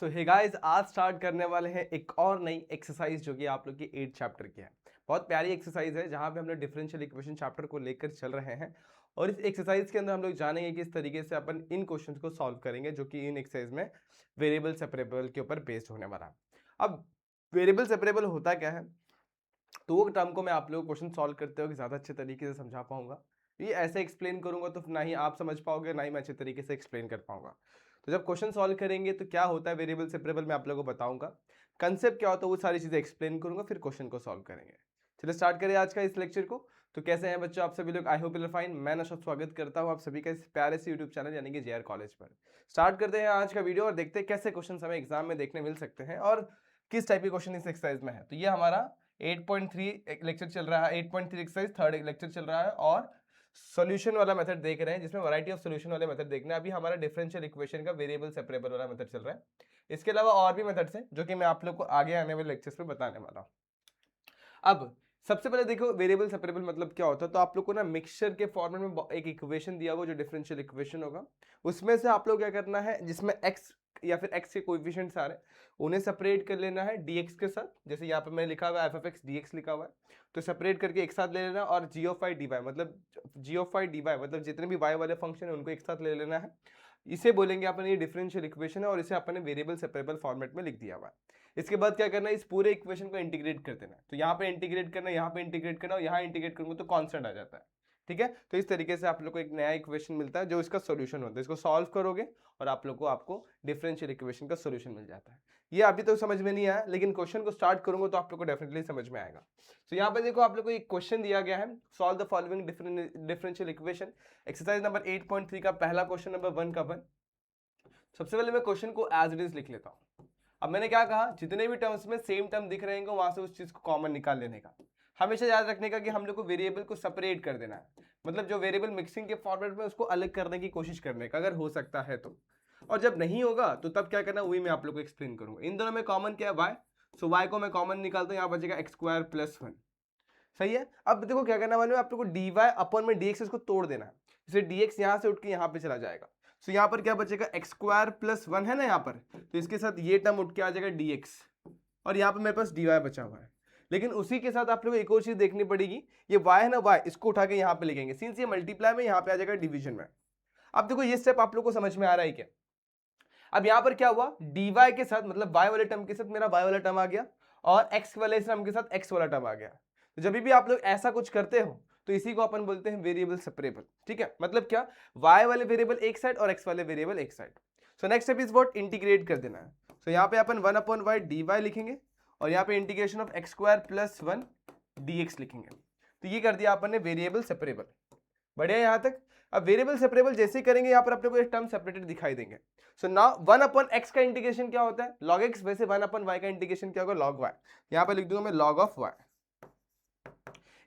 सो hey guys, आज start करने वाले हैं एक और नई एक्सरसाइज जो कि आप लोग की 8th चैप्टर की है। बहुत प्यारी एक्सरसाइज है जहां पे हम लोग डिफरेंशियल इक्वेशन चैप्टर को लेकर चल रहे हैं और इस एक्सरसाइज के अंदर हम लोग जानेंगे कि इस तरीके से अपन इन क्वेश्चंस को सॉल्व करेंगे जो कि इन एक्सरसाइज में वेरिएबल सेपरेबल के ऊपर बेस्ड होने वाला है। अब वेरिएबल सेपरेबल होता क्या है, तो वो टर्म को मैं आप लोगों को क्वेश्चन सॉल्व करते हुए ज़्यादा अच्छे तरीके से समझा पाऊंगा। ये ऐसे एक्सप्लेन करूंगा तो ना ही आप समझ पाओगे ना ही मैं अच्छे तरीके से एक्सप्लेन कर पाऊंगा। तो जब क्वेश्चन सॉल्व करेंगे तो क्या होता है वेरिएबल सेपरेबल मैं आप लोगों को बताऊंगा, कंसेप्ट क्या होता है वो सारी चीज़ें एक्सप्लेन करूंगा, फिर क्वेश्चन को सॉल्व करेंगे। चलिए स्टार्ट करें आज का इस लेक्चर को। तो कैसे हैं बच्चों आप सभी लोग? I hope you are fine. मैं नशा स्वागत करता हूं आप सभी का इस प्यारे से यूट्यूब चैनल यानी कि जेआर कॉलेज पर। स्टार्ट करते हैं आज का वीडियो और देखते हैं कैसे क्वेश्चन हमें एग्जाम में देखने मिल सकते हैं और किस टाइप के क्वेश्चन इस एक्सरसाइज में है। तो ये हमारा 8.3 लेक्चर चल रहा है, 8.3 एक्सरसाइज थर्ड लेक्चर चल रहा है और सॉल्यूशन वाला मेथड देख रहे हैं जिसमें वैरायटी ऑफ सॉल्यूशन वाले मेथड देखना है। अभी हमारा डिफरेंशियल इक्वेशन का वेरिएबल सेपरेबल वाला मेथड चल रहा है। इसके अलावा और भी मेथड्स हैं जो कि मैं आप लोग को आगे आने वाले लेक्चर्स में बताने वाला हूँ। अब सबसे पहले देखो वेरिएबल सेपरेबल मतलब क्या होता है। तो आप लोग को ना मिक्सचर के फॉर्मेट में एक इक्वेशन दिया हुआ जो डिफरेंशियल इक्वेशन होगा, उसमें से आप लोग क्या करना है, जिसमें x या फिर x के कोएफिशिएंट्स आ रहे हैं उन्हें सेपरेट कर लेना है dx के साथ। जैसे यहाँ पे मैं लिखा हुआ है f(x) dx लिखा हुआ है, तो सेपरेट करके एक साथ ले लेना। और g(phi) dy मतलब g(phi) dy मतलब जितने भी y वाले फंक्शन है उनको एक साथ ले लेना है। इसे बोलेंगे अपन ये डिफरेंशियल इक्वेशन है और इसे अपन ने वेरिएबल सेपरेबल फॉर्मेट में लिख दिया हुआ है। इसके बाद क्या करना है, इस पूरे इक्वेशन को इंटीग्रेट कर देना है। तो यहाँ पे इंटीग्रेट करना, यहाँ पे इंटीग्रेट करना और यहाँ इंटीग्रेट करूंगा तो कांस्टेंट आ जाता है। ठीक है, तो इस तरीके से आप लोग को एक नया इक्वेशन मिलता है जो इसका सॉल्यूशन होता है। इसको सॉल्व करोगे और आप लोग को आपको डिफरेंशियल इक्वेशन का सॉल्यूशन मिल जाता है। ये अभी तो समझ में नहीं आया, लेकिन क्वेश्चन को स्टार्ट करूंगा तो आप लोग को डेफिनेटली समझ में आएगा। तो यहाँ पे देखो आप लोग को एक क्वेश्चन दिया गया है, solve the following differential equation. Exercise number 8.3 का पहला क्वेश्चन नंबर 1 का 1। सबसे पहले मैं क्वेश्चन को एज इट इज लिख लेता हूँ। अब मैंने क्या कहा, जितने भी टर्म्स में सेम टर्म दिख रहे हैं वहां से उस चीज को कॉमन निकाल लेने का। हमेशा याद रखने का कि हम लोग को वेरिएबल को सेपरेट कर देना है, मतलब जो वेरिएबल मिक्सिंग के फॉर्मेट में उसको अलग करने की कोशिश करने का, अगर हो सकता है तो। और जब नहीं होगा तो तब क्या करना वही मैं आप लोग को एक्सप्लेन करूंगा। इन दोनों में कॉमन क्या है, वाई। सो वाई को मैं कॉमन निकालता हूँ, यहाँ बचेगा x² + 1। सही है। अब देखो क्या करना है, आप लोग को डी वाई अपॉन में dx इसको तोड़ देना है। जैसे dx यहाँ से उठ के यहाँ पे चला जाएगा, तो यहाँ पर क्या बचेगा x² + 1 है ना यहाँ पर, तो इसके साथ ये टर्म उठ के आ जाएगा dx और यहाँ पे मेरे पास dy बचा हुआ है। लेकिन उसी के साथ आप लोग को एक और चीज देखनी पड़ेगी, ये y है ना, y इसको उठा के यहाँ पे लिखेंगे, सिंस ये मल्टीप्लाई में यहाँ पे आ जाएगा डिवीजन में। अब देखो ये स्टेप आप लोग को समझ में आ रहा है क्या? अब यहाँ पर क्या हुआ, dy के साथ मतलब y वाले टर्म के साथ मेरा y वाला टर्म आ गया और x वाले टर्म के साथ x वाला टर्म आ गया। तो जब भी आप लोग ऐसा कुछ करते हो तो इसी को अपन बोलते हैं वेरिएबल सेपरेबल। ठीक है, मतलब क्या, y वाले वेरिएबल एक साइड और x वाले वेरिएबल एक side. So next step is what, integrate कर देना है। सो यहाँ पे अपन 1/y dy लिखेंगे और यहाँ पे इंटीग्रेशन ऑफ x² + 1 dx लिखेंगे। तो ये कर दिया अपन ने वेरिएबल सेपरेबल। बढ़िया यहाँ तक। अब वेरिएबल सेपरेबल जैसे ही करेंगे यहाँ पर अपने को एक टर्म सेपरेटेड दिखाई देंगे। सो नाउ 1/x का इंटीग्रेशन क्या होता है, log x। वैसे 1/y का इंटीग्रेशन क्या होगा, log y। यहाँ पे लिख दूंगा मैं log of y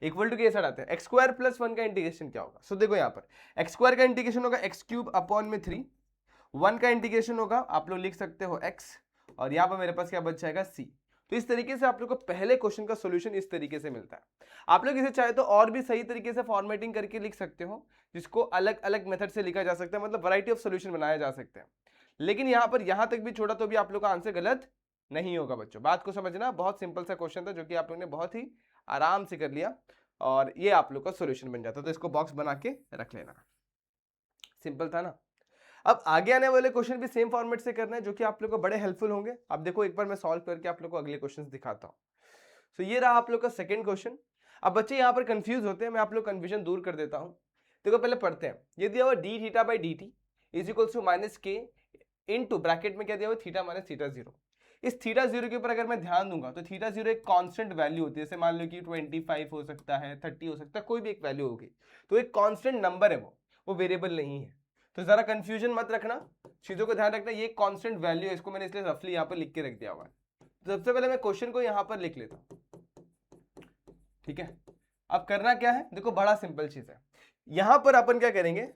equal to के साइड आता है x² + 1 का इंटीग्रेशन क्या होगा। सो देखो यहाँ पर x² का इंटीग्रेशन होगा x³ अपॉन में 3, 1 का इंटीग्रेशन होगा आप लोग लिख सकते हो x और यहाँ पर मेरे पास क्या बच जाएगा c। तो इस तरीके से आप लोग को पहले क्वेश्चन का सॉल्यूशन इस तरीके से मिलता है। आप लोग इसे चाहे तो और भी सही तरीके से फॉर्मेटिंग करके लिख सकते हो, जिसको अलग अलग मेथड से लिखा जा सकता है, मतलब वैरायटी ऑफ सॉल्यूशन बनाया जा सकते हैं। लेकिन यहाँ पर यहाँ तक भी छोड़ा तो भी आप लोग का आंसर गलत नहीं होगा बच्चों। बात को समझना, बहुत सिंपल सा क्वेश्चन था जो कि आप लोग ने बहुत ही आराम से कर लिया और ये आप लोग का सॉल्यूशन बन जाता। तो इसको बॉक्स बना के रख लेना, सिंपल था ना। अब आगे आने वाले क्वेश्चन भी सेम फॉर्मेट से करना है जो कि आप लोग को बड़े हेल्पफुल होंगे। अब देखो एक बार मैं सॉल्व करके आप लोग को अगले क्वेश्चन दिखाता हूँ। तो ये रहा आप लोग का सेकंड क्वेश्चन। अब बच्चे यहाँ पर कंफ्यूज होते हैं, मैं आप लोग कंफ्यूजन दूर कर देता हूँ। देखो पहले पढ़ते हैं। ये दिया हुआ dθ/dt is equal to -k into bracket में क्या दिया हुआ, θ - θ0। इस θ0 के ऊपर अगर मैं ध्यान दूंगा तो θ0 एक कांस्टेंट वैल्यू होती है। जैसे मान लो कि 25 हो सकता है, 30 हो सकता है, कोई भी एक वैल्यू होगी। तो एक कांस्टेंट नंबर है, वो वेरिएबल नहीं है। तो जरा कंफ्यूजन मत रखना, चीजों को ध्यान रखना। ये कांस्टेंट वैल्यू है, इसको मैंने इसलिए रफली यहाँ पर लिख के रख दिया हुआ है। तो सबसे पहले मैं क्वेश्चन को यहाँ पर लिख लेता हूँ। ठीक है, अब करना क्या है, देखो बड़ा सिंपल चीज है। यहां पर अपन क्या करेंगे,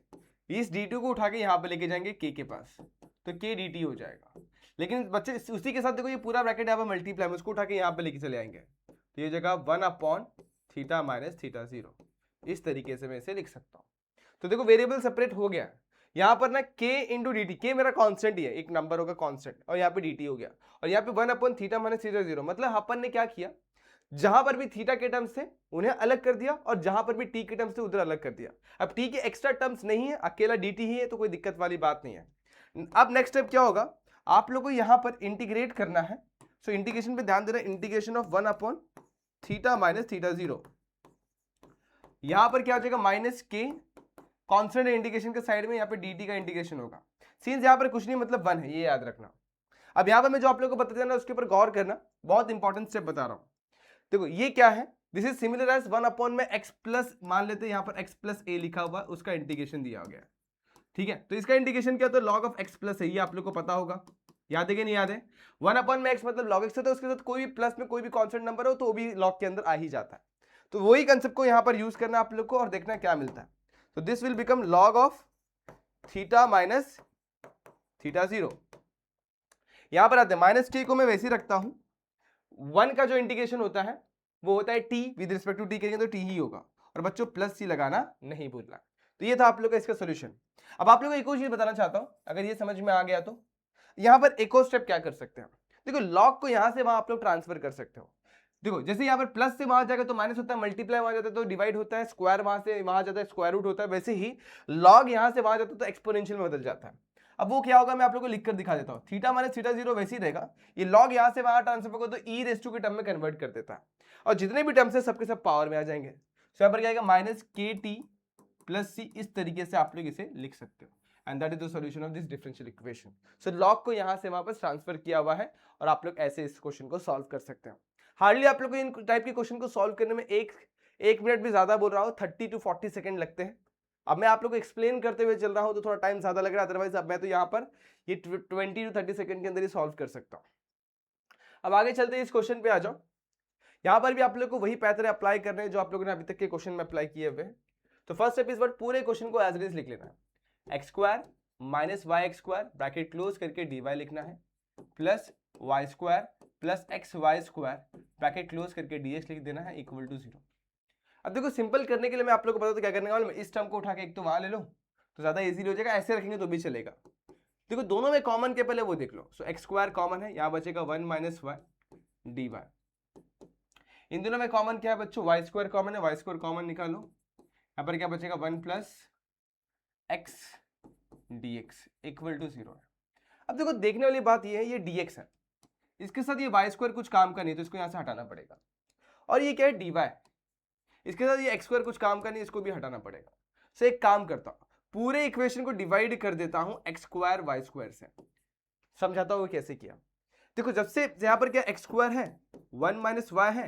इस dt को उठा के यहां पे लेके जाएंगे k के पास, तो k dt हो जाएगा। लेकिन बच्चे उसी के साथ देखो ये पूरा ब्रैकेट यहाँ पर मल्टीप्लाई में उसको उठा के यहाँ पे लेके चले आएंगे, तो ये जगह 1/θ - θ0। इस तरीके से मैं इसे लिख सकता हूँ। तो देखो वेरिएबल सेपरेट हो गया। यहाँ पर ना k इंटू डी टी, के मेरा कॉन्स्टेंट ही है, एक नंबर होगा कॉन्स्टेंट, और यहाँ पे डी टी हो गया, और यहाँ पे 1 थीटा माइनस थीटा 0, मतलब अपन ने क्या किया, जहां पर भी थीटा के टर्म्स थे उन्हें अलग कर दिया, और जहां पर भी टी के टर्म्स थे उधर अलग कर दिया। अब टी के एक्स्ट्रा टर्म्स नहीं है, अकेला डी टी ही है, तो कोई दिक्कत वाली बात नहीं है। अब नेक्स्ट स्टेप क्या होगा, आप लोग को यहां पर इंटीग्रेट करना है। सो इंटीग्रेशन पे ध्यान देना, integration of 1 theta minus theta 0, यहां पर क्या हो जाएगा माइनस के, कॉन्स्टेंट इंटीग्रेशन के साइड में यहाँ पे dt का इंटीग्रेशन होगा, सिंस यहाँ पर कुछ नहीं मतलब 1 है, ये याद रखना। अब यहाँ पर मैं जो आप लोगों को बता देना उसके ऊपर गौर करना, बहुत इंपॉर्टेंट स्टेप बता रहा हूँ। देखो ये क्या है, दिस इज सिमिलर एज 1 में x प्लस, मान लेते हैं यहाँ पर x प्लस a लिखा हुआ, उसका इंटीग्रेशन दिया गया, ठीक है। तो इसका इंटीग्रेशन क्या होता है, log ऑफ x प्लस है, ये आप लोग को पता होगा, याद है कि नहीं याद है। 1 में x मतलब log x है, तो उसके साथ कोई भी प्लस में कोई भी कॉन्स्टेंट नंबर हो तो वो भी log के अंदर आ ही जाता है। तो वही कंसेप्ट को यहाँ पर यूज करना आप लोग को, और देखना क्या मिलता है। तो this will become log of theta minus theta 0। यहां पर आते हैं माइनस टी को मैं वैसे ही रखता हूं, 1 का जो इंटीग्रेशन होता है वो होता है T, with respect to T करेंगे तो टी ही होगा, और बच्चों प्लस सी लगाना नहीं भूलना। तो ये था आप लोग का इसका सोल्यूशन। अब आप लोगों को एक और चीज बताना चाहता हूं, अगर ये समझ में आ गया तो यहां पर एक और स्टेप क्या कर सकते हैं, देखो लॉग को यहां से वहां आप लोग ट्रांसफर कर सकते हो। देखो जैसे यहाँ पर प्लस से वहां जाएगा तो माइनस होता है, मल्टीप्लाई वहां जाता है तो डिवाइड होता है, स्क्वायर वहां से वहां जाता है स्क्वायर रूट होता है, वैसे ही लॉग यहां से वहां जाता है तो एक्सपोनेंशियल में बदल जाता है। अब वो क्या होगा मैं आप लोगों को लिखकर दिखा देता हूं, थीटा माइनस थीटा 0 वैसे ही रहेगा, ये लॉग यहां से वहां ट्रांसफर होगा तो ई रेस टू के टर्म में कन्वर्ट कर देता है, और जितने भी टर्म्स है सबके सब पावर में आ जाएंगे। तो यहाँ पर क्या आएगा माइनस के टी प्लस सी, इस तरीके से आप लोग इसे लिख सकते हो, and that is the solution of this differential equation. So log को यहां से वापस ट्रांसफर किया हुआ है, और आप लोग ऐसे इस क्वेश्चन को सॉल्व कर सकते हैं। हार्डली आप लोग को इन टाइप के क्वेश्चन को सॉल्व करने में एक मिनट भी ज्यादा बोल रहा हूँ, 30 to 40 सेकंड लगते हैं। अब मैं आप लोग को एक्सप्लेन करते हुए चल रहा हूँ तो थोड़ा टाइम ज्यादा लग रहा है, अदरवाइज अब मैं तो यहाँ पर ये 20 to 30 सेकंड के अंदर ही सॉल्व कर सकता हूँ। अब आगे चलते हैं, इस क्वेश्चन पे आ जाओ। यहाँ पर भी आप लोग को वही पैटर्न अप्लाई करने हैं जो आप लोगों ने अभी तक के क्वेश्चन में अप्लाई किए हुए। तो फर्स्ट स्टेप इस बार पूरे क्वेश्चन को एज इट इज लिख लेना है, X square minus Y X square bracket close करके dy लिखना है, plus Y square plus X Y square bracket close करके dx लिख देना है इक्वल टू 0। अब देखो सिंपल करने के लिए मैं आप लोग को बता दूं क्या करने वाला, मैं इस टर्म को उठा के एक तो वहां ले लो तो ज्यादा इजीली हो जाएगा, ऐसे रखेंगे तो भी चलेगा। देखो दोनों में कॉमन के पहले वो देख लो, सो एक्स स्क्वायर कॉमन है, यहाँ बचेगा 1 माइनस वाई डी वाई। इन दोनों में कॉमन क्या है बच्चों, वाई स्क्वायर कॉमन है, वाई स्क्वायर कॉमन निकालो, यहाँ पर क्या बचेगा 1 plus X D X equal to 0 है। अब देखो देखने वाली बात ये है, ये dx है, इसके साथ ये वाई स्क्वायर कुछ काम का नहीं तो इसको यहाँ से हटाना पड़ेगा, और ये क्या है dy, इसके साथ ये एक्स स्क्वायर कुछ काम का नहीं, इसको भी हटाना पड़ेगा। सो एक काम करता हूँ, पूरे इक्वेशन को डिवाइड कर देता हूँ एक्स स्क्वायर वाई स्क्वायर से, समझाता हूँ कैसे किया। देखो जब से यहाँ पर क्या एक्स स्क्वायर है 1 माइनस वाई है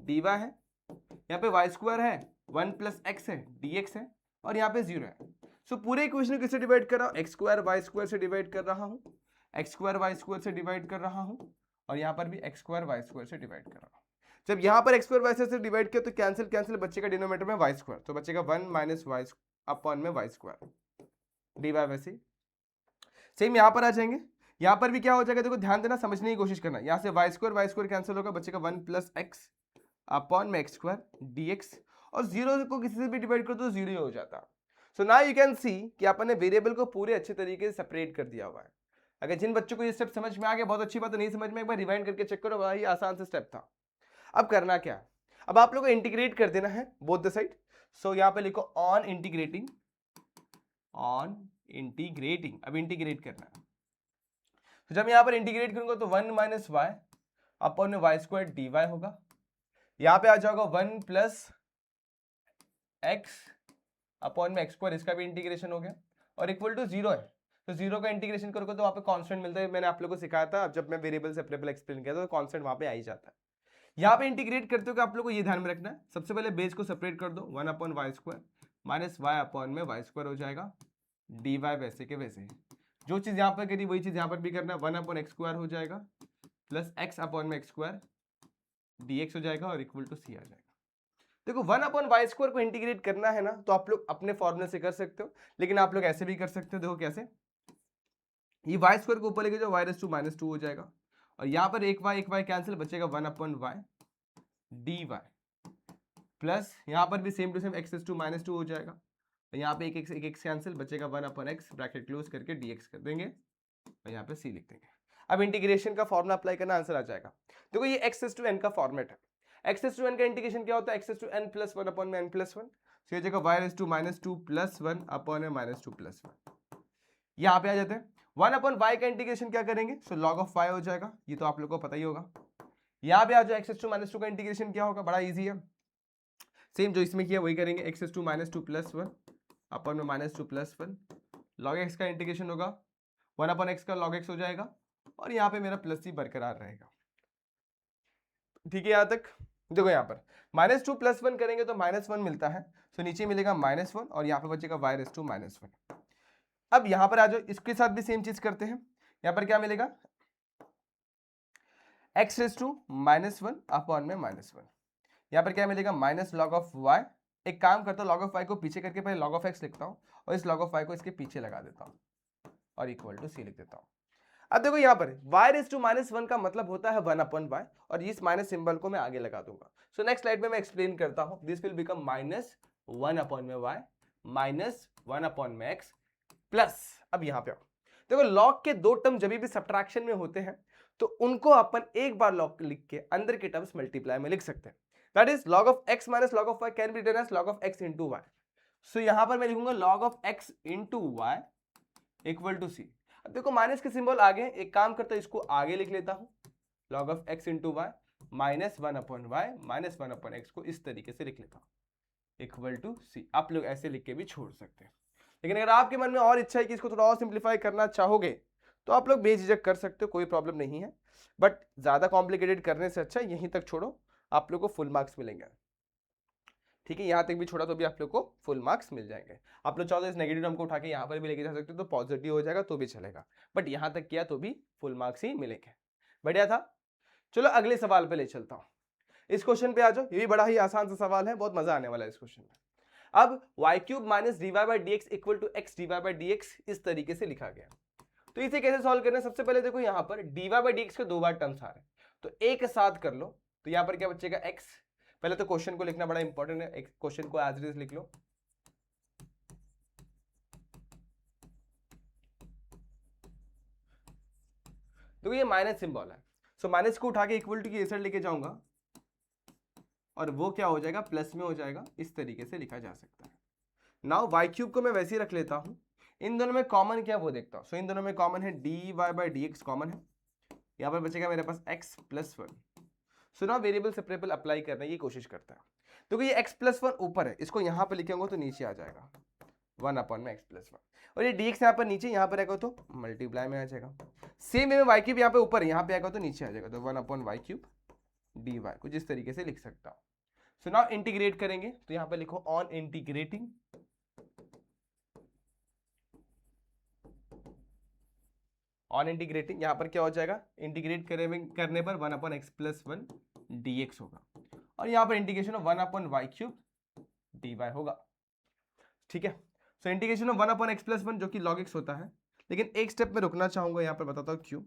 dy है, यहाँ पे वाई स्क्वायर है 1 प्लस एक्स है dx है, और यहाँ पे 0 है। सो पूरे इक्वेशन को किससे डिवाइड कर रहा हूँ, एक्स स्क्वायर वाई स्क्वायर से डिवाइड कर रहा हूँ, एक्स स्क्वायर वाई स्क्वायर से डिवाइड कर रहा हूँ, और यहाँ पर भी एक्स स्क्वायर वाई स्क्वायर से डिवाइड कर रहा हूँ। जब यहाँ पर एक्स स्क्वायर वाई स्क्वायर से डिवाइड किया तो कैंसिल कैंसिल बचेगा डिनोमिनेटर में वाई स्क्वायर, तो बचेगा 1 माइनस वाई अपॉन में वाई स्क्वायर डी वाई। वैसे सेम यहाँ पर आ जाएंगे, यहाँ पर भी क्या हो जाएगा, देखो ध्यान देना समझने की कोशिश करना, यहाँ से वाई स्क्वायर कैंसिल होगा, बचेगा 1 प्लस एक्स अपॉन में एक्स स्क्वायर डी एक्स, और 0 को किसी से भी डिवाइड कर दो 0 ही हो जाता। So now you can see कि अपन ने वेरिएबल को पूरे अच्छे तरीके से सेपरेट कर दिया हुआ है। अगर जिन बच्चों को ये स्टेप समझ में आ गया बहुत अच्छी बात है, नहीं समझ में एक बार रिवाइंड करके चेक करो, बड़ा ही आसान से स्टेप था। अब करना क्या है, अब आप लोगों को इंटीग्रेट कर देना है बोथ द साइड। सो यहाँ पे लिखो ऑन इंटीग्रेटिंग, ऑन इंटीग्रेटिंग, अब इंटीग्रेट करना है। तो जब यहाँ पर इंटीग्रेट करूंगा तो 1 माइनस वाई अपॉन में वाई स्क्वायर डी वाई होगा, यहाँ पे आ जाएगा 1 प्लस एक्स अपॉन में एक्स स्क्वायर, इसका भी इंटीग्रेशन हो गया, और इक्वल टू 0 है। तो 0 का इंटीग्रेशन करोगे तो वहाँ पे कांस्टेंट मिलता है, मैंने आप लोगों को सिखाया था जब मैं वेरिएबल सेपरेबल एक्सप्लेन किया था, तो कांस्टेंट वहाँ पे आ ही जाता है। यहाँ पे इंटीग्रेट करते हो आप लोगों को ये ध्यान में रखना है, सबसे पहले बेस को सेपरेट कर दो, 1 upon Y square minus Y upon में वाई स्क्वायर हो जाएगा डी वाई, वैसे के वैसे जो चीज़ यहाँ पर करी वही चीज़ यहाँ पर भी करना है, 1 अपॉन एक्स स्क्वायर हो जाएगा प्लस एक्स अपॉन में एक्स स्क्वायर डी एक्स हो जाएगा, और इक्वल टू सी आ जाएगा। देखो 1 अपॉन वाई स्क्वायर को इंटीग्रेट करना है ना, तो आप लोग अपने फॉर्मूले से कर सकते हो, लेकिन आप लोग ऐसे भी कर सकते हो। देखो कैसे, ये वाई स्क्वायर को ऊपर लेके जाओ, वाई रेस टू माइनस 2 हो जाएगा, और यहाँ पर एक वाई कैंसिल, बचेगा 1 upon Y D Y, plus यहाँ पर भी same to same X raise to minus 2 हो जाएगा, तो यहाँ पे एक एक्स कैंसिल, बचेगा 1/x, ब्रैकेट क्लोज करके dx कर देंगे और यहाँ पे c लिख देंगे। अब इंटीग्रेशन का फॉर्मूला अप्लाई करना, आंसर आ जाएगा। देखो ये x⁴n का फॉर्मेट है। x⁴n का इंटीग्रेशन क्या होता है? x⁴n + 1/n+1, तो ये जगह y⁻² + 1/n-2+1। यहाँ पे आ जाते हैं 1/y का इंटीग्रेशन क्या करेंगे? सो log ऑफ y हो जाएगा, ये तो आप लोग को पता ही होगा। यहाँ पे आ जाओ x⁻² का इंटीग्रेशन क्या होगा? बड़ा इजी है, सेम जो इसमें किया वही करेंगे, x⁻² + 1/-2+1 log x का इंटीग्रेशन होगा 1/x का log x हो जाएगा और यहाँ पे मेरा प्लस ही बरकरार रहेगा। ठीक है, यहाँ तक देखो, यहाँ पर -2 + 1 करेंगे तो -1 मिलता है, तो नीचे मिलेगा -1 और यहाँ पे बचेगा y⁻⁻1। अब यहाँ पर आ जाओ, इसके साथ भी सेम चीज करते हैं। यहाँ पर क्या मिलेगा? x⁻1/-1। यहाँ पर क्या मिलेगा? -log of y। एक काम करता हूँ, log ऑफ y को पीछे करके पहले log ऑफ x लिखता हूँ और इस log ऑफ y को इसके पीछे लगा देता हूँ और इक्वल टू c लिख देता हूँ। अब देखो यहाँ पर y⁻1 का मतलब होता है 1/y और इस माइनस सिंबल को मैं आगे लगा दूंगा। सो नेक्स्ट स्लाइड में मैं एक्सप्लेन करता हूँ। This will become -1/y -1/x plus, अब यहाँ पे आओ, देखो लॉग के दो टर्म जब भी सब्ट्रैक्शन में होते हैं तो उनको अपन एक बार लॉग लिख के अंदर के टर्म्स मल्टीप्लाई में लिख सकते हैं। That is log of x minus log of y can be written as log of x into y। So यहां पर मैं लिखूंगा log of x into y equal to c। अब देखो माइनस के सिंबल आगे, एक काम करता हूं इसको आगे लिख लेता हूं, log of x into y -1/y -1/x को इस तरीके से लिख लेता हूं इक्वल टू c। आप लोग ऐसे लिख के भी छोड़ सकते हैं, लेकिन अगर आपके मन में और इच्छा है कि इसको थोड़ा और सिंप्लीफाई करना चाहोगे तो आप लोग बेझिझक कर सकते हो, कोई प्रॉब्लम नहीं है। बट ज्यादा कॉम्प्लिकेटेड करने से अच्छा यहीं तक छोड़ो, आप लोग को फुल मार्क्स मिलेंगे। ठीक है, यहाँ तक भी छोड़ा तो भी आप लोग को फुल मार्क्स मिल जाएंगे। आप लोग चाहो तो इस नेगेटिव टर्म को उठा के यहाँ पर भी लेके जा सकते हो तो पॉजिटिव हो जाएगा तो भी चलेगा, बट यहाँ तक किया तो भी फुल मार्क्स ही मिलेंगे। बढ़िया था। चलो अगले सवाल पे ले चलता हूँ। इस क्वेश्चन पे आ जाओ, ये भी बड़ा ही आसान सा सवाल है, बहुत मजा आने वाला है इस क्वेश्चन में। अब y³ - dy/dx equal to x dy/dx इस तरीके से लिखा गया, तो इसे कैसे सॉल्व करना है? सबसे पहले देखो यहाँ पर dy/dx के दो बार टर्म्स आ रहे हैं तो एक साथ कर लो, तो यहाँ पर क्या बचेगा? x। पहले तो क्वेश्चन को लिखना बड़ा इंपॉर्टेंट है, क्वेश्चन को एज इट इज लिख लो। देखो ये माइनस सिंबल है, सो माइनस को उठा के इक्वल टू की इस साइड लेके जाऊंगा और वो क्या हो जाएगा? प्लस में हो जाएगा। इस तरीके से लिखा जा सकता है। नाउ y³ को मैं वैसे ही रख लेता हूं, इन दोनों में कॉमन क्या वो देखता हूं। सो इन दोनों में कॉमन है dy/dx कॉमन है, यहां पर बचेगा मेरे पास x + 1। So now variable separable apply करने की कोशिश करता है। तो ये x + 1 ऊपर है, इसको यहां पर लिखेंगे तो नीचे आ जाएगा 1/x + 1 और ये dx यहाँ पर नीचे, यहाँ पर आएगा तो मल्टीप्लाई में आ जाएगा। सेम में y³ यहाँ पे ऊपर है, यहाँ पे आएगा तो नीचे आ जाएगा, तो 1/y³ dy कुछ इस तरीके से लिख सकता हूं। सो नाउ इंटीग्रेट करेंगे तो यहाँ पे लिखो ऑन इंटीग्रेटिंग, ऑन इंटीग्रेटिंग यहाँ पर क्या हो जाएगा? इंटीग्रेट करने पर 1/x + 1 dx होगा और यहाँ पर इंटीग्रेशन ऑफ 1/y³ dy होगा। ठीक है, सो इंटीग्रेशन ऑफ 1/x + 1 जो कि log x होता है, लेकिन एक स्टेप में रुकना चाहूंगा, यहाँ पर बताता हूँ क्यों।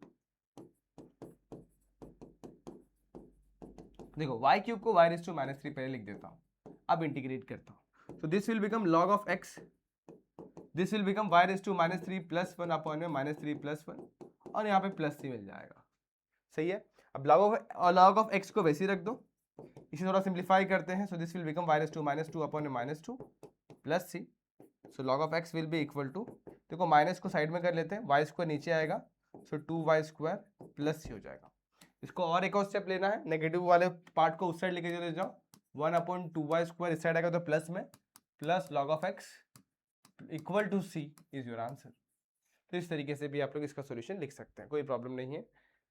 देखो y³ को y⁻³ पहले लिख देता हूँ, अब इंटीग्रेट करता हूँ, तो this will become log of x, this will become y⁻³ + 1/3 + 1 और यहाँ पे प्लस c मिल जाएगा। सही है, अब log ऑफ x को वैसे ही रख दो, इसे थोड़ा सिंप्लीफाई करते हैं। So this will become y⁻² + c। So log of x will be equal to, देखो माइनस को साइड में कर लेते हैं, y² नीचे आएगा, सो 2y² + c हो जाएगा। इसको और एक और स्टेप लेना है, नेगेटिव वाले पार्ट को उस साइड लेके चले जाओ, 1/2y² इस साइड आएगा तो प्लस में, plus log of x equal to c is your answer. तो इस तरीके से भी आप लोग इसका सॉल्यूशन लिख सकते हैं, कोई प्रॉब्लम नहीं है,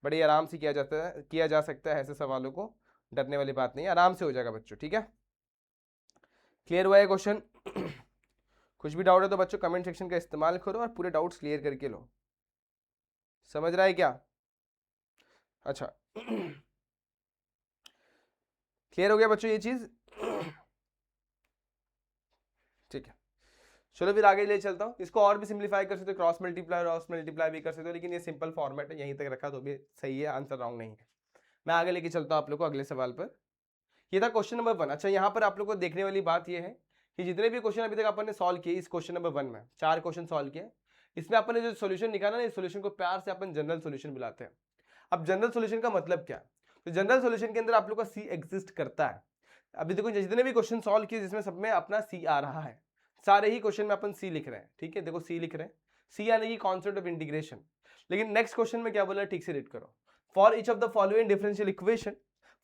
बड़े आराम से किया जा सकता है ऐसे सवालों को, डरने वाली बात नहीं है, आराम से हो जाएगा बच्चों। ठीक है, क्लियर हुआ है क्वेश्चन? कुछ भी डाउट है तो बच्चों कमेंट सेक्शन का इस्तेमाल करो और पूरे डाउट्स क्लियर करके लो। समझ रहा है क्या? अच्छा क्लियर हो गया बच्चों ये चीज? ठीक है, चलो फिर आगे ले चलता हूँ। इसको और भी सिंप्लीफाई कर सकते हो, क्रॉस मल्टीप्लाई भी कर सकते हो, लेकिन ये सिंपल फॉर्मेट है, यहीं तक रखा तो भी सही है, आंसर रॉन्ग नहीं है। मैं आगे लेके चलता हूँ आप लोग को अगले सवाल पर। ये था क्वेश्चन नंबर 1। अच्छा, यहाँ पर आप लोग को देखने वाली बात ये है कि जितने भी क्वेश्चन अभी तक अपन ने सॉल्व किए इस क्वेश्चन नंबर 1 में 4 क्वेश्चन सॉल्व किए, इसमें अपन ने जो सोल्यूशन निकाला ना, इस सोल्यूशन को प्यार से अपन जनरल सोल्यूशन बुलाते हैं। अब जनरल सोल्यूशन का मतलब क्या है? तो जनरल सोल्यूशन के अंदर आप लोग का सी एग्जिस्ट करता है। अभी देखो जितने भी क्वेश्चन सॉल्व किए जिसमें सब में अपना सी आ रहा है, सारे ही क्वेश्चन में अपन सी लिख रहे हैं। ठीक है, देखो सी लिख रहे हैं, सी आने की कॉन्सेप्ट ऑफ इंटीग्रेशन। लेकिन नेक्स्ट क्वेश्चन में क्या बोला है, ठीक से रीड करो। For each of the following differential equation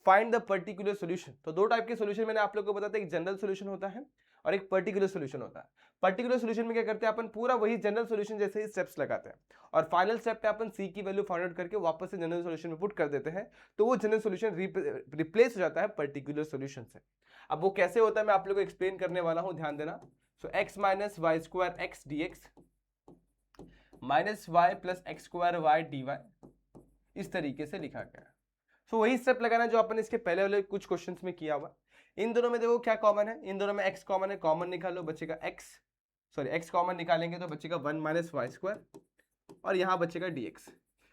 find the particular solution. तो दो टाइप के सोल्यूशन मैंने आप लोगों को बताया था, एक जनरल सोल्यूशन होता है और एक पर्टिकुलर सोल्यूशन होता है। पर्टिकुलर सोल्यूशन में क्या करते हैं अपन, पूरा वही जनरल सोल्यूशन जैसे ही स्टेप्स लगाते हैं और फाइनल स्टेप पे अपन सी की वैल्यू फाइंड आउट करके वापस से जनरल सोल्यूशन में पुट कर देते हैं, तो वो जनरल सोल्यूशन रिप्लेस हो जाता है पर्टिकुलर सोल्यूशन से। अब वो कैसे होता है मैं आप लोगों को एक्सप्लेन करने वाला हूं, ध्यान देना। So x minus Y square X D X minus Y plus x square Y D Y, इस तरीके से लिखा गया है। सो वही स्टेप लगाना जो अपन इसके पहले वाले कुछ क्वेश्चंस में किया हुआ। इन दोनों में देखो क्या कॉमन है, इन दोनों में x कॉमन है, कॉमन निकालो बचेगा x कॉमन निकालेंगे तो बचेगा 1 माइनस वाई स्क्वायर और यहाँ बचेगा dx।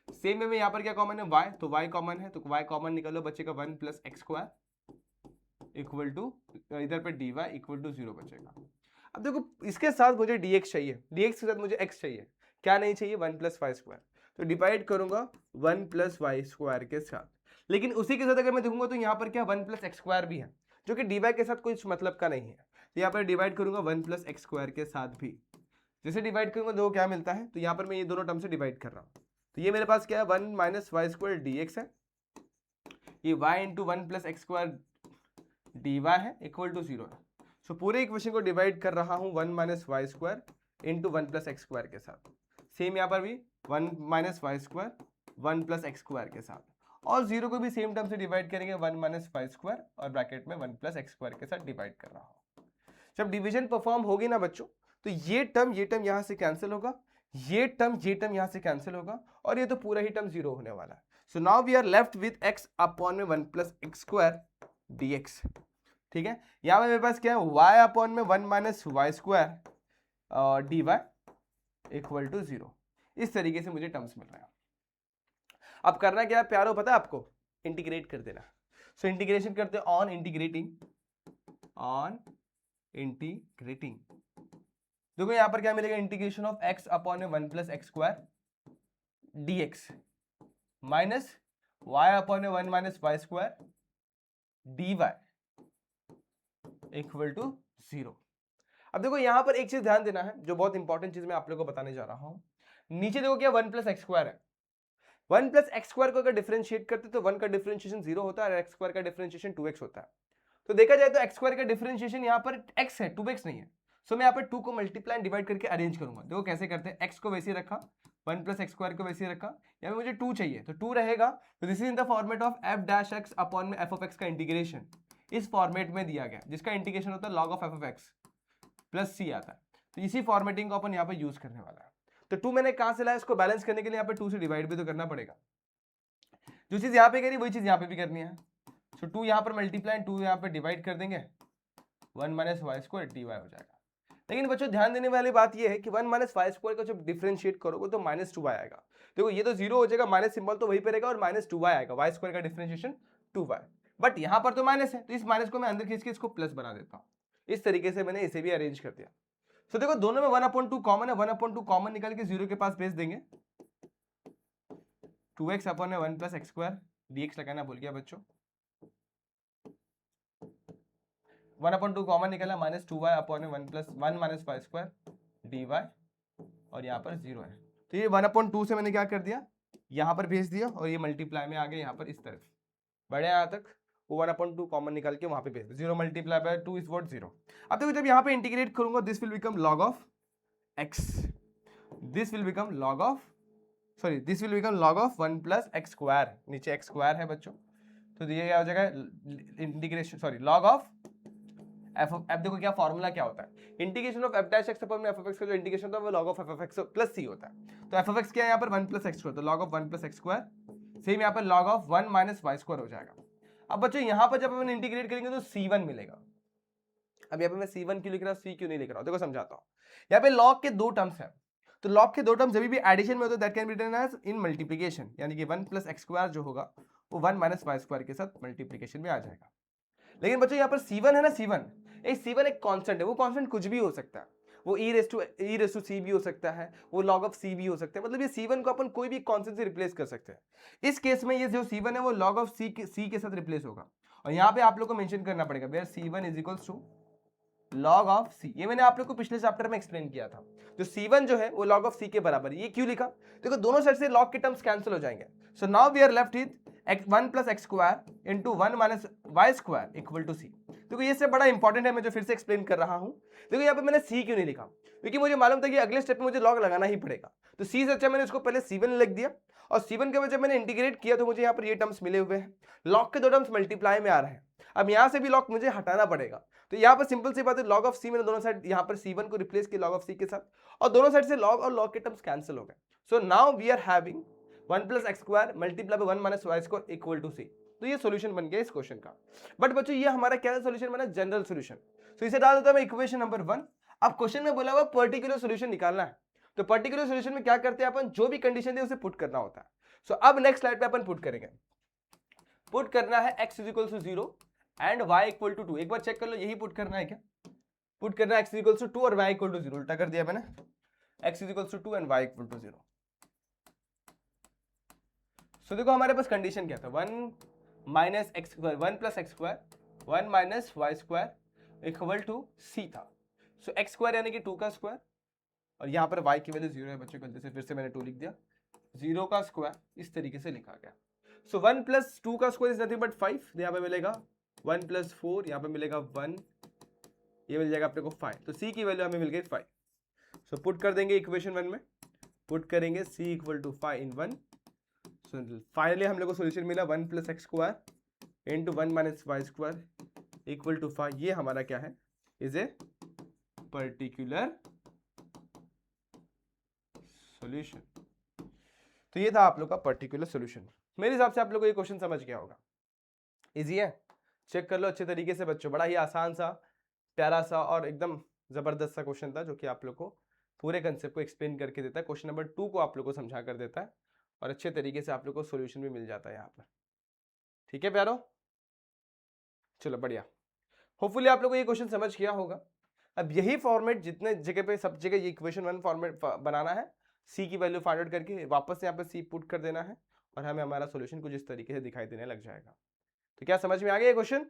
सेम वे में यहाँ पर क्या कॉमन है, y, तो y कॉमन है तो y कॉमन निकालो बचेगा 1 plus x square equal to इधर पे dy इक्वल टू 0 बचेगा। अब देखो इसके साथ मुझे dx चाहिए, dx के साथ मुझे x चाहिए, क्या नहीं चाहिए, 1 प्लस वाई स्क्वायर। तो डिवाइड करूंगा 1 प्लस वाई स्क्वायर के साथ, लेकिन उसी के साथ अगर मैं देखूंगा तो यहाँ पर क्या 1 प्लस एक्स स्क्वायर भी है जो कि dy के साथ कुछ मतलब का नहीं है। तो यहाँ पर डिवाइड करूंगा 1 प्लस एक्स स्क्वायर के साथ भी, जैसे डिवाइड करूंगा देखो क्या मिलता है, तो यहाँ पर मैं ये दोनों टर्म से डिवाइड कर रहा हूँ। तो ये मेरे पास क्या है 1 minus Y square D X है, ये y into 1 plus x square D Y है इक्वल टू 0 है। सो पूरे इक्वेशन को डिवाइड कर रहा हूँ 1 minus Y square into 1 plus x square के साथ। सेम यहाँ पर भी 1 minus Y square 1 plus x square के साथ, और 0 को भी सेम टर्म से डिवाइड करेंगे 1 माइनस वाई स्क्वायर और ब्रैकेट में 1 प्लस एक्स स्क्वायर के साथ डिवाइड कर रहा हूँ। जब डिवीजन परफॉर्म होगी ना बच्चों, तो ये टर्म यहाँ से कैंसिल होगा, ये टर्म यहाँ से कैंसिल होगा और ये तो पूरा ही टर्म 0 होने वाला है। So now we are left with x upon में 1 प्लस एक्स स्क्वायर dx। ठीक है, यहाँ पे मेरे पास क्या है y अपॉन में 1 minus Y square D Y equal to 0। इस तरीके से मुझे टर्म्स मिल रहे हैं। अब करना क्या है प्यारो, पता है आपको, इंटीग्रेट कर देना। सो इंटीग्रेशन करते हैं ऑन इंटीग्रेटिंग देखो यहाँ पर क्या मिलेगा, इंटीग्रेशन ऑफ x अपॉन में 1 plus x square dx minus y upon में 1 minus Y square dy equal to 0। अब देखो यहाँ पर एक चीज ध्यान देना है, जो बहुत इंपॉर्टेंट चीज मैं आप लोगों को बताने जा रहा हूं। नीचे देखो क्या 1 प्लस एक्स स्क्वायर है, 1 प्लस एक्स स्क्वायर को अगर डिफरेंशिएट करते तो 1 का डिफरेंशिएशन 0 होता है और एक्स स्क्वायर का डिफरेंशिएशन 2x होता है। तो देखा जाए तो एक्स स्क्वायर का डिफरेंशिएशन यहाँ पर x है, 2x नहीं है। सो मैं यहाँ पर 2 को मल्टीप्लाई एंड डिवाइड करके अरेंज करूंगा। देखो कैसे करते हैं, x को वैसे ही रखा, 1 प्लस एक्स स्क्वायर को वैसे ही रखा, यहाँ पे मुझे 2 चाहिए तो 2 रहेगा। तो this is in the format of f dash x upon में एफ ऑफ एक्स का इंटीग्रेशन, इस फॉर्मेट में दिया गया जिसका इंटीग्रेशन होता है log of f of x plus c आता है। तो इसी फॉर्मेटिंग को अपन यहाँ पर यूज करने वाला है। तो 2 मैंने कहाँ से लाया, इसको बैलेंस करने के लिए यहाँ पे 2 से डिवाइड भी तो करना पड़ेगा। जो चीज यहाँ पे करी वही चीज यहाँ पे भी करनी है। सो 2 यहाँ पर मल्टीप्लाई 2 यहाँ पे डिवाइड कर देंगे, 1 minus Y square D Y हो जाएगा। लेकिन बच्चों ध्यान देने वाली बात ये है कि 1 माइनस वाई स्क्वायर का जब डिफरेंशिएट करोगे तो माइनस 2y आएगा। देखो ये तो 0 हो जाएगा, माइनस सिंबल तो वहीं पे रहेगा और माइनस 2y आएगा, वाई स्क्वायर का डिफरेंशिएशन 2y। बट यहाँ पर तो माइनस है तो इस माइनस को मैं अंदर खींच के इसको प्लस बना देता हूँ। इस तरीके से मैंने इसे भी अरेंज कर दिया। सो देखो दोनों में 1/2 कॉमन है, 1/2 कॉमन निकाल के 0 के पास भेज देंगे, 2x अपॉन में 1 प्लस एक्स स्क्वायर dx लगाना भूल गया बच्चों, 1/2 कॉमन निकला, माइनस 2y अपॉन में 1 माइनस वाई स्क्वायर dy और यहाँ पर 0 है। तो ये 1/2 से मैंने क्या कर दिया, यहाँ पर भेज दिया और ये मल्टीप्लाई में आ गया यहाँ पर इस तरफ, बढ़े यहाँ तक, वो 1/2 कॉमन निकाल के वहाँ पे भेज दिया, 0 मल्टीप्लाई बाय 2 इज व्हाट 0। अब देखो जब यहाँ पे इंटीग्रेट करूंगा this will become log of x, this will become log of this will become log of 1 plus x square, नीचे एक्स स्क्वायर है बच्चों, तो ये क्या हो जाएगा इंटीग्रेशन log ऑफ एफ देखो क्या फॉर्मूला क्या होता है, integration of f dash x upon f of x का जो इंटीग्रेशन होता है वो log of f of x plus c होता है। तो एफ ऑफ एक्स क्या है यहाँ पर 1 प्लस एक्स स्क्वायर, तो log of 1 plus x square, same यहाँ पर log of 1 minus Y square हो जाएगा। अब बच्चों यहाँ पर जब अपन इंटीग्रेट करेंगे तो c1 मिलेगा। अब यहाँ पे मैं c1 क्यों लिख रहा हूँ, c क्यों नहीं लिख रहा हूँ, देखो समझाता हूँ। यहाँ पे log के 2 टर्म्स हैं, तो log के 2 टर्म्स जब भी एडिशन में होते हैं that can be written as in multiplication, यानी कि 1 प्लस एक्स स्क्वायर जो होगा वो 1 माइनस वाई स्क्वायर के साथ मल्टीप्लिकेशन में आ जाएगा। लेकिन बच्चों यहाँ पर C1 है ना, C1 एक कांस्टेंट है, वो कांस्टेंट कुछ भी हो सकता है, वो e रेस टू c भी हो सकता है, वो log ऑफ c भी हो सकता है, मतलब ये C1 को अपन कोई भी कांस्टेंट से रिप्लेस कर सकते हैं। इस केस में ये जो C1 है वो log ऑफ c के साथ रिप्लेस होगा, और यहाँ पे आप लोग को मेंशन करना पड़ेगा where C1 is equals to log of c। ये मैंने आप लोग को पिछले चैप्टर में एक्सप्लेन किया था, जो C1 जो है वो log ऑफ c के बराबर है। ये क्यों लिखा? देखो दोनों साइड से log के टर्म्स कैंसिल हो जाएंगे, so now we are left with x1 plus x square into 1 minus Y square equal to c। देखो ये से बड़ा इंपॉर्टेंट है, मैं जो फिर से एक्सप्लेन कर रहा हूं। देखो यहाँ पे मैंने c क्यों नहीं लिखा, क्योंकि मुझे मालूम था कि अगले स्टेप में मुझे log लगाना ही पड़ेगा, तो c से अच्छा मैंने उसको पहले C1 लिख दिया, और C1 के वजह मैंने इंटीग्रेट किया तो मुझे यहाँ पर ये टर्म्स मिले हुए हैं, log के दो टर्म्स मल्टीप्लाई में आ रहे हैं। अब यहाँ से भी log मुझे हटाना पड़ेगा, तो यहाँ पर सिंपल सी बात है, log ऑफ c मैंने दोनों साइड यहाँ पर C1 को रिप्लेस किया log ऑफ c के साथ, और दोनों साइड से log और log के टर्म्स कैंसिल हो गए। So now we are having 1 plus x square multiply by 1 minus Y square equal to c। तो ये सॉल्यूशन बन गया इस क्वेश्चन का। बट बच्चों ये हमारा क्या सॉल्यूशन बना? General solution. तो इसे डाल देता हूं मैं इक्वेशन नंबर 1। अब क्वेश्चन में बोला हुआ पर्टिकुलर सॉल्यूशन निकालना है, तो पर्टिकुलर सॉल्यूशन में क्या करते हैं अपन, जो भी कंडीशन है उसे पुट करना होता है। सो अब नेक्स्ट स्लाइड पे अपन पुट करेंगे, पुट करना है x is equal to 0 and y equal to 2। एक बार चेक कर लो, यही पुट करना है क्या? पुट करना है x इक्वल टू 2 और y इक्वल टू 0, उल्टा कर दिया मैंने, x equal to 2 and y equal to 0। So देखो हमारे पास कंडीशन क्या था, 1 minus x square 1 plus x square 1 minus Y square equal to c था। सो एक्स स्क्वायर यानी कि 2 का स्क्वायर, और यहाँ पर y की वैल्यू 0 है बच्चों, गलती से फिर से मैंने 2 लिख दिया, 0 का स्क्वायर इस तरीके से लिखा गया। सो 1 प्लस 2 का स्क्वायर इज नथिंग बट 5, यहाँ पे मिलेगा 1 प्लस 4, यहाँ पे मिलेगा 1, ये मिल जाएगा अपने को 5, तो c की वैल्यू हमें मिल गई 5। सो पुट कर देंगे इक्वेशन 1 में, पुट करेंगे c equal to 5 in 1। Finally हम लोग को सोल्यूशन मिला 1 plus x square into 1 minus Y square equal to 5। ये हमारा क्या है, इज ए पर्टिकुलर सॉल्यूशन। तो ये था आप लोग का पर्टिकुलर सॉल्यूशन। मेरे हिसाब से आप लोग को ये क्वेश्चन समझ गया होगा, इजी है, चेक कर लो अच्छे तरीके से बच्चों। बड़ा ही आसान सा, प्यारा सा और एकदम जबरदस्त सा क्वेश्चन था, जो कि आप लोग को पूरे कंसेप्ट को एक्सप्लेन करके देता है। क्वेश्चन नंबर 2 को आप लोग को समझा कर देता है, और अच्छे तरीके से आप लोग को सॉल्यूशन भी मिल जाता है यहाँ पर। ठीक है प्यारो, चलो बढ़िया, होपफुली आप लोग को ये क्वेश्चन समझ गया होगा। अब यही फॉर्मेट जितने जगह पे सब जगह ये इक्वेशन 1 फॉर्मेट बनाना है, c की वैल्यू फाइंड आउट करके वापस यहाँ पे c पुट कर देना है, और हमें हमारा सॉल्यूशन कुछ इस तरीके से दिखाई देने लग जाएगा। तो क्या समझ में आ गया ये क्वेश्चन?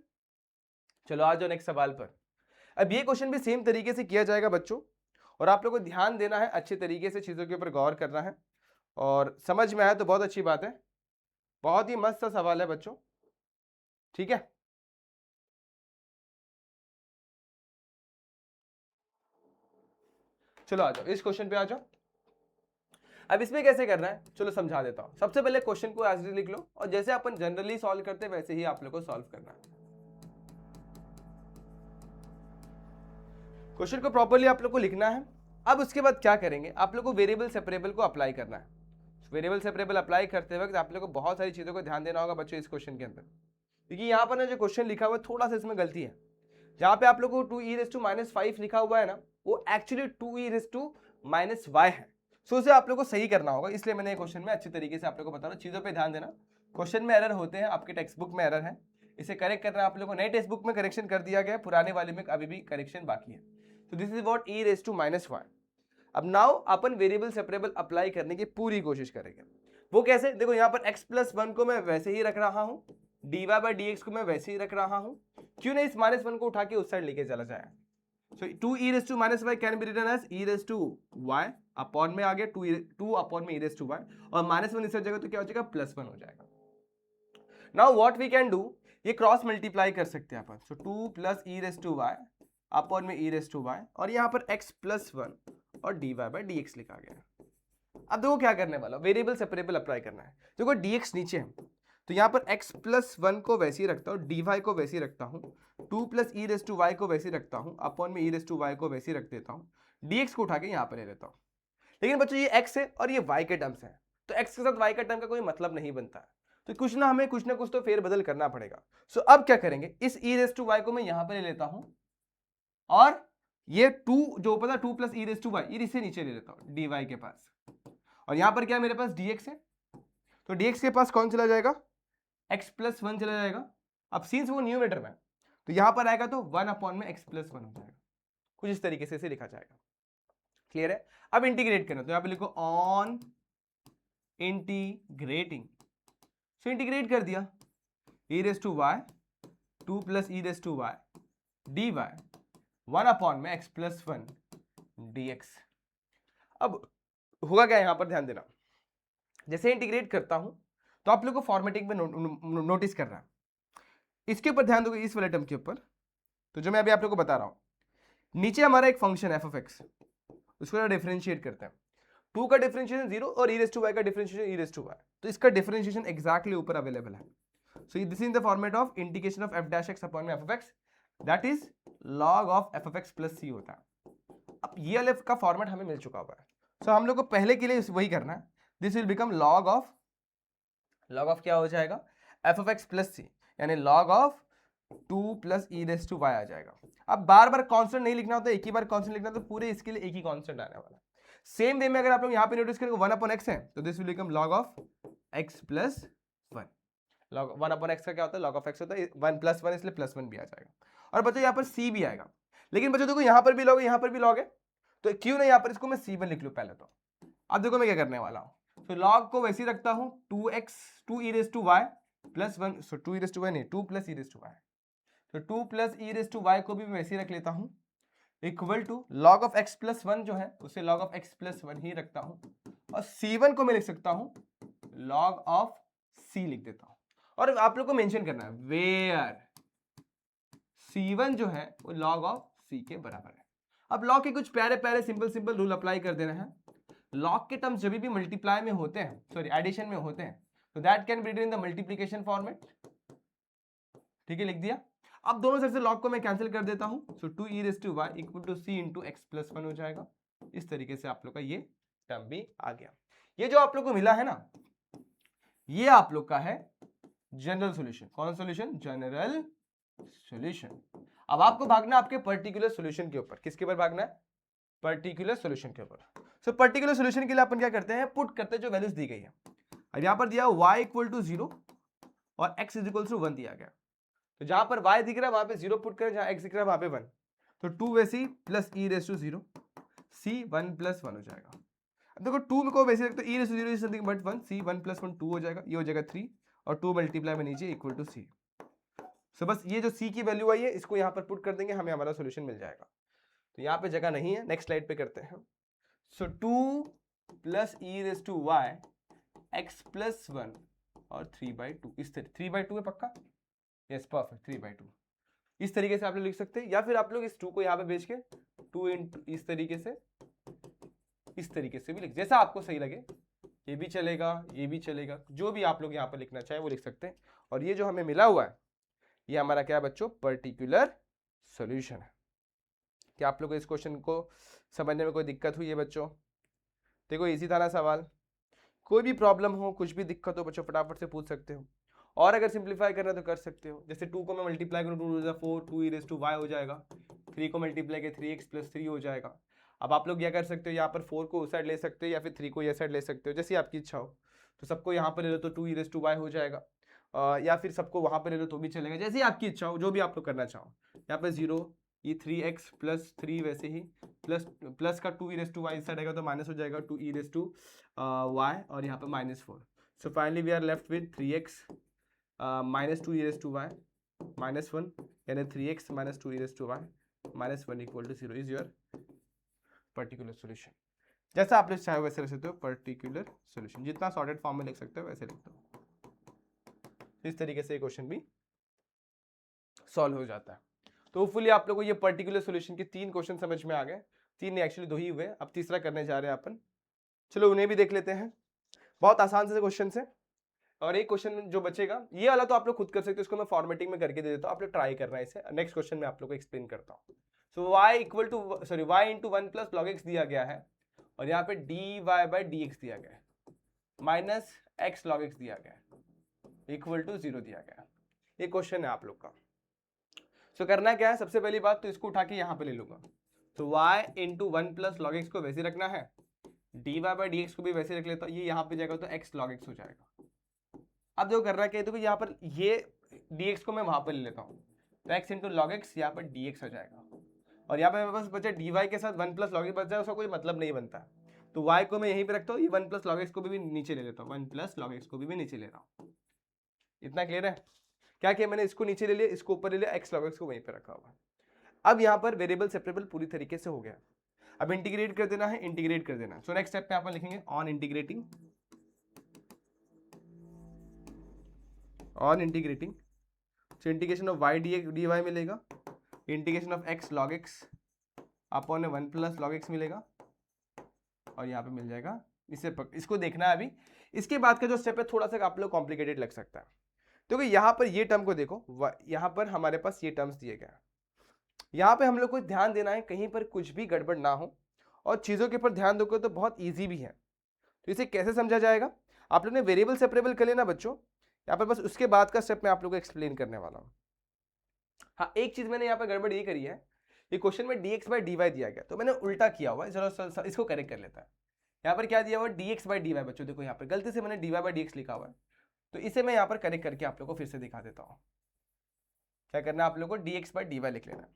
चलो आ जाओ नेक्स्ट सवाल पर। अब ये क्वेश्चन भी सेम तरीके से किया जाएगा बच्चों, और आप लोग को ध्यान देना है, अच्छे तरीके से चीज़ों के ऊपर गौर करना है, और समझ में आया तो बहुत अच्छी बात है। बहुत ही मस्त सा सवाल है बच्चों, ठीक है। चलो आ जाओ इस क्वेश्चन पे आ जाओ। अब इसमें कैसे करना है चलो समझा देता हूं। सबसे पहले क्वेश्चन को एज लिख लो, और जैसे अपन जनरली सॉल्व करते हैं वैसे ही आप लोग को सॉल्व करना है। क्वेश्चन को प्रॉपर्ली आप लोग को लिखना है। अब उसके बाद क्या करेंगे, आप लोग को वेरिएबल सेपरेबल को अप्लाई करना है। वेरिएबल सेपरेबल अप्लाई करते वक्त आप लोग को बहुत सारी चीजों को ध्यान देना होगा बच्चों इस क्वेश्चन के अंदर, क्योंकि यहाँ पर ना जो क्वेश्चन लिखा हुआ है थोड़ा सा इसमें गलती है। जहाँ पे आप लोग को 2e⁻⁵ लिखा हुआ है ना, वो एक्चुअली 2e⁻⁻y है। सो उसे आप लोग को सही करना होगा, इसलिए मैंने क्वेश्चन में अच्छी तरीके से आप लोग को बता रहा हूँ। चीजों पे ध्यान देना, क्वेश्चन में एरर होते हैं, आपके टेक्स्ट बुक में एरर है, इसे करेक्ट करना आप लोग को। नए टेक्स्ट बुक में करेक्शन कर दिया गया, पुराने वाले में अभी भी करेक्शन बाकी है। तो दिस इज व्हाट e⁻⁻y। अब नाउ अपन वेरिएबल सेपरेबल अप्लाई करने की पूरी कोशिश करेंगे। वो कैसे, देखो यहाँ पर x+1 को मैं वैसे ही रख रहा हूँ, dy/dx को मैं वैसे ही रख रहा हूँ, क्यों नहीं इस -1 को उठा के उस साइड लेके चला जाए। So 2e⁻⁻y can be written as e⁻y upon में आ गया 2 अपॉन में e⁻y, और -1 इस जगह तो क्या हो जाएगा +1 हो जाएगा। Now what we can do, ये क्रॉस मल्टीप्लाई कर सकते हैं अपन। सो 2 + e⁻y अपॉन में e⁻y, और यहाँ पर x+1 और dy/dx लिखा गया। अब देखो क्या करने वाला, वेरिएबल सेपरेबल अप्लाई करना है। देखो dx नीचे है, तो यहाँ पर x+1 को वैसे ही रखता हूँ, dy को वैसे ही रखता हूँ, 2 + e⁻y को वैसे ही रखता हूँ, अपॉन में e⁻y को वैसे ही रख देता हूँ, dx को उठा के यहाँ पर ले लेता हूँ। लेकिन बच्चों ये x है और ये y के टर्म्स है, तो x के साथ y का टर्म का कोई मतलब नहीं बनता है, तो हमें कुछ ना कुछ तो फेरबदल करना पड़ेगा। सो अब क्या करेंगे, इस e⁻y को मैं यहाँ पर ले लेता हूँ, और ये 2 जो पता 2 + e⁻y ये इसे नीचे ले लेता हूँ dy के पास, और यहाँ पर क्या मेरे पास dx है, तो dx के पास कौन चला जाएगा, x+1 चला जाएगा। अब सिंस वो न्यूमरेटर में, तो यहां पर आएगा तो 1 में x प्लस 1 हो जाएगा, कुछ इस तरीके से इसे लिखा जाएगा। क्लियर है? अब इंटीग्रेट करना, तो यहां पे लिखो ऑन इंटीग्रेटिंग, सो इंटीग्रेट कर दिया, e raise to y 2 plus e raise to y D y 1 में x प्लस 1 dx। अब होगा क्या यहां पर, ध्यान देना, जैसे इंटीग्रेट करता हूं तो आप लोग को फॉर्मेटिंग में नोटिस करना है, इसके ऊपर ध्यान दोगे, इस वाले टर्म के ऊपर। तो जो मैं अभी आप लोग को बता रहा हूं, नीचे हमारा एक फंक्शन है f ऑफ x, उसको डिफरेंशिएट करते हैं, 2 का डिफरेंशिएशन 0 और e रेस टू वाई का differentiation e raise to y, तो इसका डिफरेंशिएशन एग्जैक्टली ऊपर अवेलेबल है। So this is in the format of integration of f dash x upon में f of x, that is log of f of x plus c होता है। अब ये वाले का फॉर्मेट हमें मिल चुका हुआ है, सो हम लोग को पहले के लिए वही करना है, this will become log of क्या हो जाएगा, f of x plus c, यानी log of 2 plus e raise to y आ जाएगा। अब बार बार कांस्टेंट नहीं लिखना होता, एक ही बार कांस्टेंट लिखना, तो पूरे इसके लिए एक ही कांस्टेंट आने वाला है। सेम वे में अगर आप लोग यहाँ पे नोटिस करेंगे 1/x है, तो this will become log of x plus 1। log 1/x का क्या होता है, log ऑफ x होता है 1 प्लस 1, इसलिए प्लस 1 भी आ जाएगा। और बच्चों यहाँ पर c भी आएगा, लेकिन बच्चों देखो यहाँ पर भी log है, यहाँ पर भी log है, तो क्यों नहीं यहाँ पर इसको मैं c1 लिख लूँ पहले। तो अब देखो मैं क्या करने वाला हूँ, तो log को वैसे ही रखता हूँ 2 e raise to y plus 1, so 2 e raise to y नहीं, 2 plus e raise to y, तो 2 plus e raise to y को भी मैं वैसे ही रख लेता हूं, equal to log of x plus 1 जो है उसे log ऑफ x प्लस 1 ही रखता हूं, और c1 को मैं लिख सकता हूं log ऑफ c लिख देता हूं। और आप लोग को मेंशन करना है वेयर c1 जो है वो log ऑफ c के बराबर है। अब log के कुछ प्यारे प्यारे सिंपल रूल अप्लाई कर देना है। log के टर्म्स जब भी मल्टीप्लाई में होते हैं, सॉरी एडिशन में होते हैं, तो that can be written in the multiplication format. ठीक है, लिख दिया। अब दोनों साइड से log को मैं कैंसिल कर देता हूं, so 2 e raise to y equal to c into x plus 1 हो जाएगा। इस तरीके से आप लोग का ये टर्म भी आ गया। ये जो आप लोग को मिला है ना, ये आप लोग का है जनरल सॉल्यूशन। कौन सॉल्यूशन? General solution. अब आपको भागना आपके पर्टिकुलर सॉल्यूशन के ऊपर। किसके ऊपर भागना है? पर्टिकुलर सॉल्यूशन के ऊपर। सो पर्टिकुलर सॉल्यूशन के लिए अपन क्या करते हैं, पुट करते हैं जो वैल्यूज दी गई है। अब यहां पर दिया y इक्वल टू 0 और x इज इक्वल टू 1 दिया गया, तो जहां पर y दिख रहा है वहां पे 0 पुट करें, जहां x दिख रहा है वहां पे 1, तो 2 वैसे plus e raise to 0 c 1 plus 1 हो जाएगा। अब देखो 2 को वैसे रखते e raise to 0 is something but 1, c 1 plus 1 2 हो जाएगा, ये हो जाएगा 3 और 2 मल्टीप्लाई में नीचे इक्वल टू c। सो बस ये जो c की वैल्यू आई है इसको यहाँ पर पुट कर देंगे, हमें हमारा सोल्यूशन मिल जाएगा। तो यहाँ पे जगह नहीं है, नेक्स्ट स्लाइड पे करते हैं। So 2 plus e raise to y x plus 1 और 3/2, इस तरह 3/2 है पक्का? Yes perfect, 3/2। इस तरीके से आप लोग लिख सकते हैं, या फिर आप लोग इस 2 को यहाँ पे भेज के 2 इंटू इस तरीके से भी लिख, जैसा आपको सही लगे। ये भी चलेगा, ये भी चलेगा, जो भी आप लोग यहाँ पर लिखना चाहे वो लिख सकते हैं। और ये जो हमें मिला हुआ है ये हमारा क्या है बच्चों? पर्टिकुलर सॉल्यूशन है। क्या आप लोग को इस क्वेश्चन को समझने में कोई दिक्कत हुई है बच्चों? देखो इसी तरह सवाल, कोई भी प्रॉब्लम हो, कुछ भी दिक्कत हो बच्चों, फटाफट से पूछ सकते हो। और अगर सिंप्लीफाई करना है तो कर सकते हो। जैसे 2 को मैं मल्टीप्लाई करूँ 2 × 4 2 e रेस टू वाई हो जाएगा, 3 को मल्टीप्लाई किया 3x प्लस 3 हो जाएगा। अब आप लोग क्या कर सकते हो, यहाँ पर 4 को उस साइड ले सकते हो या फिर 3 को ये साइड ले सकते हो, जैसी आपकी इच्छा हो। तो सबको यहाँ पर ले लो तो 2 e रेस टू वाई हो जाएगा, या फिर सबको वहाँ पर ले लो तो भी चलेगा, जैसी आपकी इच्छा हो, जो भी आप लोग करना चाहो। यहाँ पर 0 ये 3x प्लस 3 वैसे ही प्लस का 2 e रेस टू वाई इस साइड आएगा तो माइनस हो जाएगा 2 e रेस टू वाई और यहाँ पर -4। So finally we are left with 3x minus 2 e raise to y -1, यानी 3x minus 2 e raise to y -1 equal to 0 is your particular solution. जैसा आप लोग चाहे वैसे लिख सकते हो, पर्टिकुलर सॉल्यूशन जितना शॉर्टेड फॉर्म में लिख सकते हो वैसे लिख दो। इस तरीके से क्वेश्चन भी सॉल्व हो जाता है। तो होपफुली आप लोगों को ये पर्टिकुलर सॉल्यूशन के 3 क्वेश्चन समझ में आ गए। 3 नहीं एक्चुअली 2 ही हुए, अब तीसरा करने जा रहे हैं अपन। चलो उन्हें भी देख लेते हैं। बहुत आसान से क्वेश्चन है, और एक क्वेश्चन जो बचेगा ये वाला तो आप लोग खुद कर सकते हो, इसको मैं फॉर्मेटिंग में करके दे देता हूँ, आप लोग ट्राई करना है इसे। नेक्स्ट क्वेश्चन में आप लोग को एक्सप्लेन करता हूँ। So y equal to y into 1 plus log x दिया गया है, और यहाँ पे dy/dx दिया गया है, माइनस x log x दिया गया है, इक्वल टू 0 दिया गया है। ये क्वेश्चन है आप लोग का। सो करना क्या है, सबसे पहली बात तो इसको उठा के यहाँ पे ले लूंगा। तो y into 1 plus log x को वैसे रखना है, dy/dx को भी वैसे रख लेता हूँ, ये यहाँ पे जाएगा तो x log x हो जाएगा। अब जो करना क्या है, देखो यहाँ पर ये dx को मैं वहां पर ले लेता हूँ, तो x इंटू लॉग एक्स यहाँ पर dx हो जाएगा, और यहाँ पे मेरे पास बचा dy के साथ 1 प्लस लॉग एक्स बच जाए, उसका कोई मतलब नहीं बनता, तो y को मैं यहीं पे रखता हूँ, ये 1 प्लस लॉग एक्स को भी नीचे ले लेता हूँ, 1 प्लस लॉग एक्स को भी नीचे ले रहा हूँ। इतना क्लियर है? क्या किया मैंने, इसको नीचे ले लिया, इसको ऊपर ले लिया, x लॉग एक्स को वहीं पे रखा हुआ। अब यहाँ पर वेरिएबल सेपरेबल पूरी तरीके से हो गया। अब इंटीग्रेट कर देना है, इंटीग्रेट कर देना है। सो नेक्स्ट स्टेप पे आप लिखेंगे on integrating, on integrating, so integration of y dy मिलेगा, integration of x log x upon 1 plus log x मिलेगा, और यहाँ पे मिल जाएगा, इसको देखना है अभी। इसके बाद का जो स्टेप है थोड़ा सा आप लोग कॉम्प्लिकेटेड लग सकता है, क्योंकि यहाँ पर ये टर्म को देखो, यहाँ पर हमारे पास ये टर्म्स दिए गए हैं, यहाँ पे हम लोग को ध्यान देना है कहीं पर कुछ भी गड़बड़ ना हो, और चीज़ों के ऊपर ध्यान दोगे तो बहुत ईजी भी है। तो इसे कैसे समझा जाएगा, आप लोग ने वेरिएबल सेपरेबल कर लेना बच्चों, यहाँ पर बस उसके बाद का स्टेप मैं आप लोग को एक्सप्लेन करने वाला हूँ। हाँ, एक चीज़ मैंने यहाँ पर गड़बड़ ये करी है, ये क्वेश्चन में dx बाई dy दिया गया, तो मैंने उल्टा किया हुआ है, चलो इसको करेक्ट कर लेता है। यहाँ पर क्या दिया हुआ है, dx बाई dy, बच्चों देखो यहाँ पर गलती से मैंने dy बाई dx लिखा हुआ है, तो इसे मैं यहाँ पर करेक्ट करके आप लोग को फिर से दिखा देता हूँ। क्या करना है आप लोग को, dx बाई dy लिख लेना,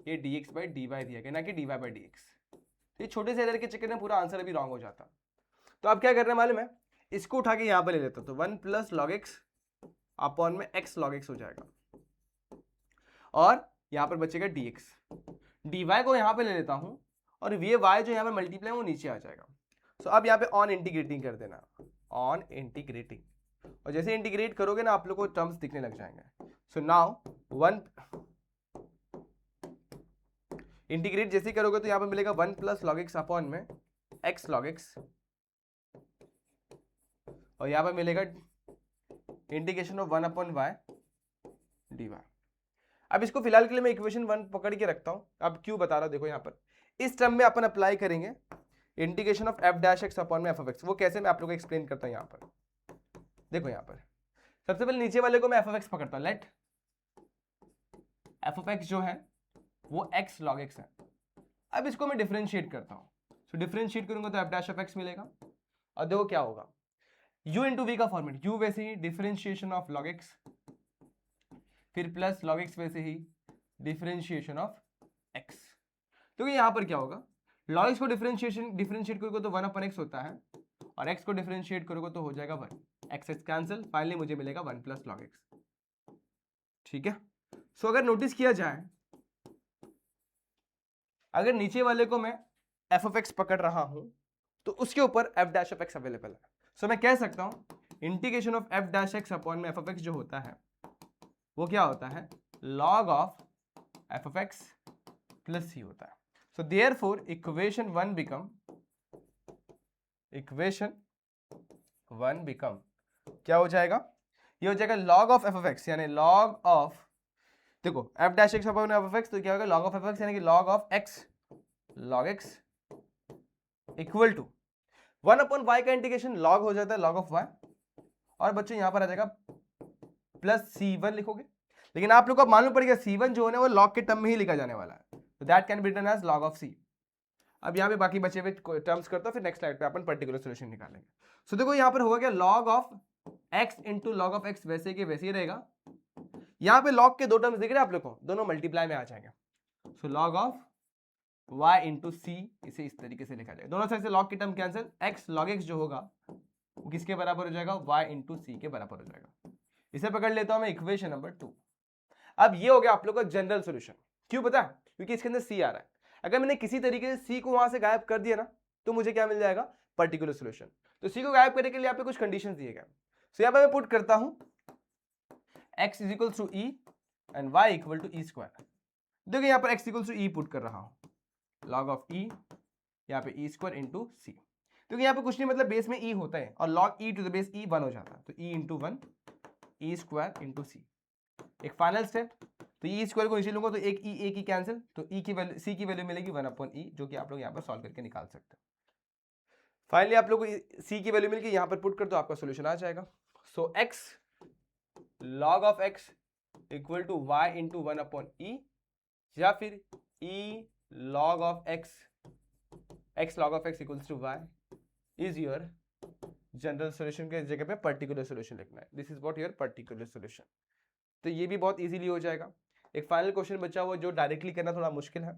ये dx बाई dy दिया गया, ना कि dy बाई dx। ये छोटे से एरर के चक्कर में पूरा आंसर अभी रॉन्ग हो जाता। तो अब क्या करना मालूम है, इसको उठा के यहाँ पर ले लेता हूँ, तो 1 प्लस लॉग एक्स अपॉन में x log x हो जाएगा, और यहाँ पर बचेगा dx, dy को यहाँ पे ले लेता हूँ, और ये y जो यहाँ पर मल्टीप्लाई वो नीचे आ जाएगा। सो अब यहाँ पे ऑन इंटीग्रेटिंग कर देना, ऑन इंटीग्रेटिंग, और जैसे इंटीग्रेट करोगे ना आप लोग को टर्म्स दिखने लग जाएंगे। सो नाउ 1 इंटीग्रेट जैसे ही करोगे तो यहाँ पे मिलेगा 1 प्लस लॉग एक्स अपॉन में x log x, और यहाँ पे मिलेगा integration of 1 upon y dy। अब इसको फिलहाल के लिए मैं इक्वेशन 1 पकड़ के रखता हूं। अब क्यों बता रहा हूं, देखो यहाँ पर इस टर्म में अपन अप्लाई करेंगे integration of f dash x upon में f ऑफ x। वो कैसे मैं आप लोगों को एक्सप्लेन करता हूं। यहाँ पर देखो, यहाँ पर सबसे पहले नीचे वाले को मैं f ऑफ x पकड़ता हूं, लेट f ऑफ x जो है वो x log x है। अब इसको मैं डिफरेंशिएट करता हूं, तो डिफरेंशिएट करूंगा तो f डैश ऑफ x मिलेगा, और देखो क्या होगा, u इंटू वी का फॉर्मेट, u वैसे ही डिफरेंशिएशन ऑफ log x, फिर प्लस log x वैसे ही डिफरेंशिएशन ऑफ x। तो यहाँ पर क्या होगा, log x को डिफरेंशिएट करोगे तो 1 अपन x होता है, और x को डिफरेंशिएट करोगे तो हो जाएगा 1, x x कैंसिल, फाइनली मुझे मिलेगा 1 प्लस log x। ठीक है, सो अगर नोटिस किया जाए, अगर नीचे वाले को मैं f ऑफ x पकड़ रहा हूं तो उसके ऊपर f dash of x available है। सो मैं कह सकता हूं integration of f dash x upon में f ऑफ x जो होता है वो क्या होता है, log of f of x plus c होता है। सो देयरफॉर इक्वेशन 1 बिकम क्या हो जाएगा, ये हो जाएगा log of f of x, यानी log ऑफ, देखो f dash x upon f of x, तो क्या होगा log of f of x यानी कि log of x log x equal to 1 upon y का इंटीग्रेशन log हो जाता है log ऑफ y, और बच्चों यहां पर आ जाएगा प्लस c1 लिखोगे, लेकिन आप लोग को मालूम पड़ेगा c1 जो है वो log के टर्म में ही लिखा जाने वाला है, तो that can be written as log of c। अब यहाँ पे बाकी बचे हुए टर्म्स करता हूं, फिर नेक्स्ट स्लाइड पे अपन पर्टिकुलर सॉल्यूशन निकालेंगे। सो देखो यहाँ पर होगा क्या, log of x into log of x वैसे के वैसे ही रहेगा। यहाँ पे log के दो टर्म्स दिख रहे हैं आप लोग को, दोनों मल्टीप्लाई में आ जाएंगे। सो log of y into c, इसे इस तरीके से लिखा जाएगा, दोनों साइड से log की term cancel, x log x जो होगा वो किसके बराबर हो जाएगा, y इंटू c के बराबर हो जाएगा। इसे पकड़ लेता हूं मैं इक्वेशन नंबर 2। अब ये हो गया आप लोग का जनरल सॉल्यूशन। क्यों पता है, क्योंकि इसके अंदर c आ रहा है। अगर मैंने किसी तरीके से c को वहां से गायब कर दिया ना तो मुझे क्या मिल जाएगा, पर्टिकुलर सॉल्यूशन। तो c को गायब करने के लिए यहाँ पे कुछ कंडीशंस दिए गए। सो यहाँ पे मैं पुट करता हूं x is equal to e and y equal to e square. देखिए यहाँ पर x equal to e put कर रहा हूं, log ऑफ e, यहाँ पे e स्क्वायर इंटू सी, क्योंकि यहाँ पे कुछ नहीं, मतलब बेस में e होता है और log e to the base e 1 हो जाता है, तो e into 1 e square into c. एक फाइनल स्टेप, तो ई स्क्वायर को नीचे लूंगा तो एक ई की कैंसिल, तो ई की वैल्यू सी की वैल्यू मिलेगी 1 अपॉन ई, जो कि आप लोग यहाँ पर सॉल्व करके निकाल सकते हैं। फाइनली आप लोग को सी की वैल्यू मिल गई, यहाँ पर पुट कर दो, आपका सॉल्यूशन आ जाएगा। So x log of x equal to y into 1 upon e, या फिर e log of x log of x equals to y is your general solution के जगह पे पर्टिकुलर सॉल्यूशन लिखना है। This is what your particular solution. तो ये भी बहुत इजीली हो जाएगा। एक फाइनल क्वेश्चन बचा हुआ जो डायरेक्टली करना थोड़ा मुश्किल है,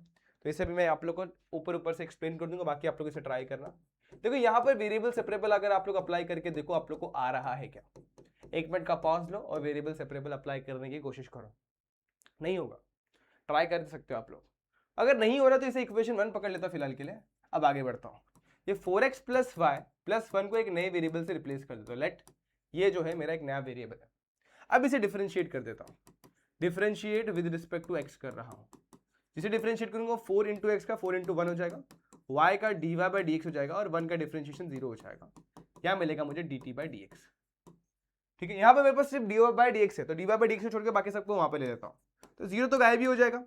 तो इसे भी मैं आप लोग को ऊपर ऊपर से एक्सप्लेन कर दूंगा, बाकी आप लोग इसे ट्राई करना। देखो यहाँ पर वेरिएबल सेपरेबल अगर आप लोग अप्लाई करके देखो आप लोग को आ रहा है क्या। 1 मिनट का पॉज लो और वेरिएबल सेपरेबल अप्लाई करने की कोशिश करो, नहीं होगा, ट्राई कर सकते हो आप लोग। अगर नहीं हो रहा तो इसे इक्वेशन 1 पकड़ लेता फिलहाल के लिए। अब आगे बढ़ता हूँ, ये 4x प्लस वाई प्लस 1 को एक नए वेरिएबल से रिप्लेस कर देता हूँ। लेट ये जो है मेरा एक नया वेरिएबल है। अब इसे डिफरेंशिएट कर देता हूँ, differentiate with respect to x कर रहा हूँ। जिसे डिफरेंशिएट करूंगा 4 इंटू एक्स का 4 इंटू 1 हो जाएगा, y का dy बाई डी एक्स हो जाएगा और 1 का डिफरेंशिएशन 0 हो जाएगा। क्या मिलेगा मुझे dt बाई डी एक्स। ठीक है, यहाँ पे मेरे पास सिर्फ dy बाई डी एक्स है, तो dy बाई डी एक्स को छोड़ के बाकी सबको वहां पे ले लेता हूँ, तो 0 तो गायब ही हो जाएगा,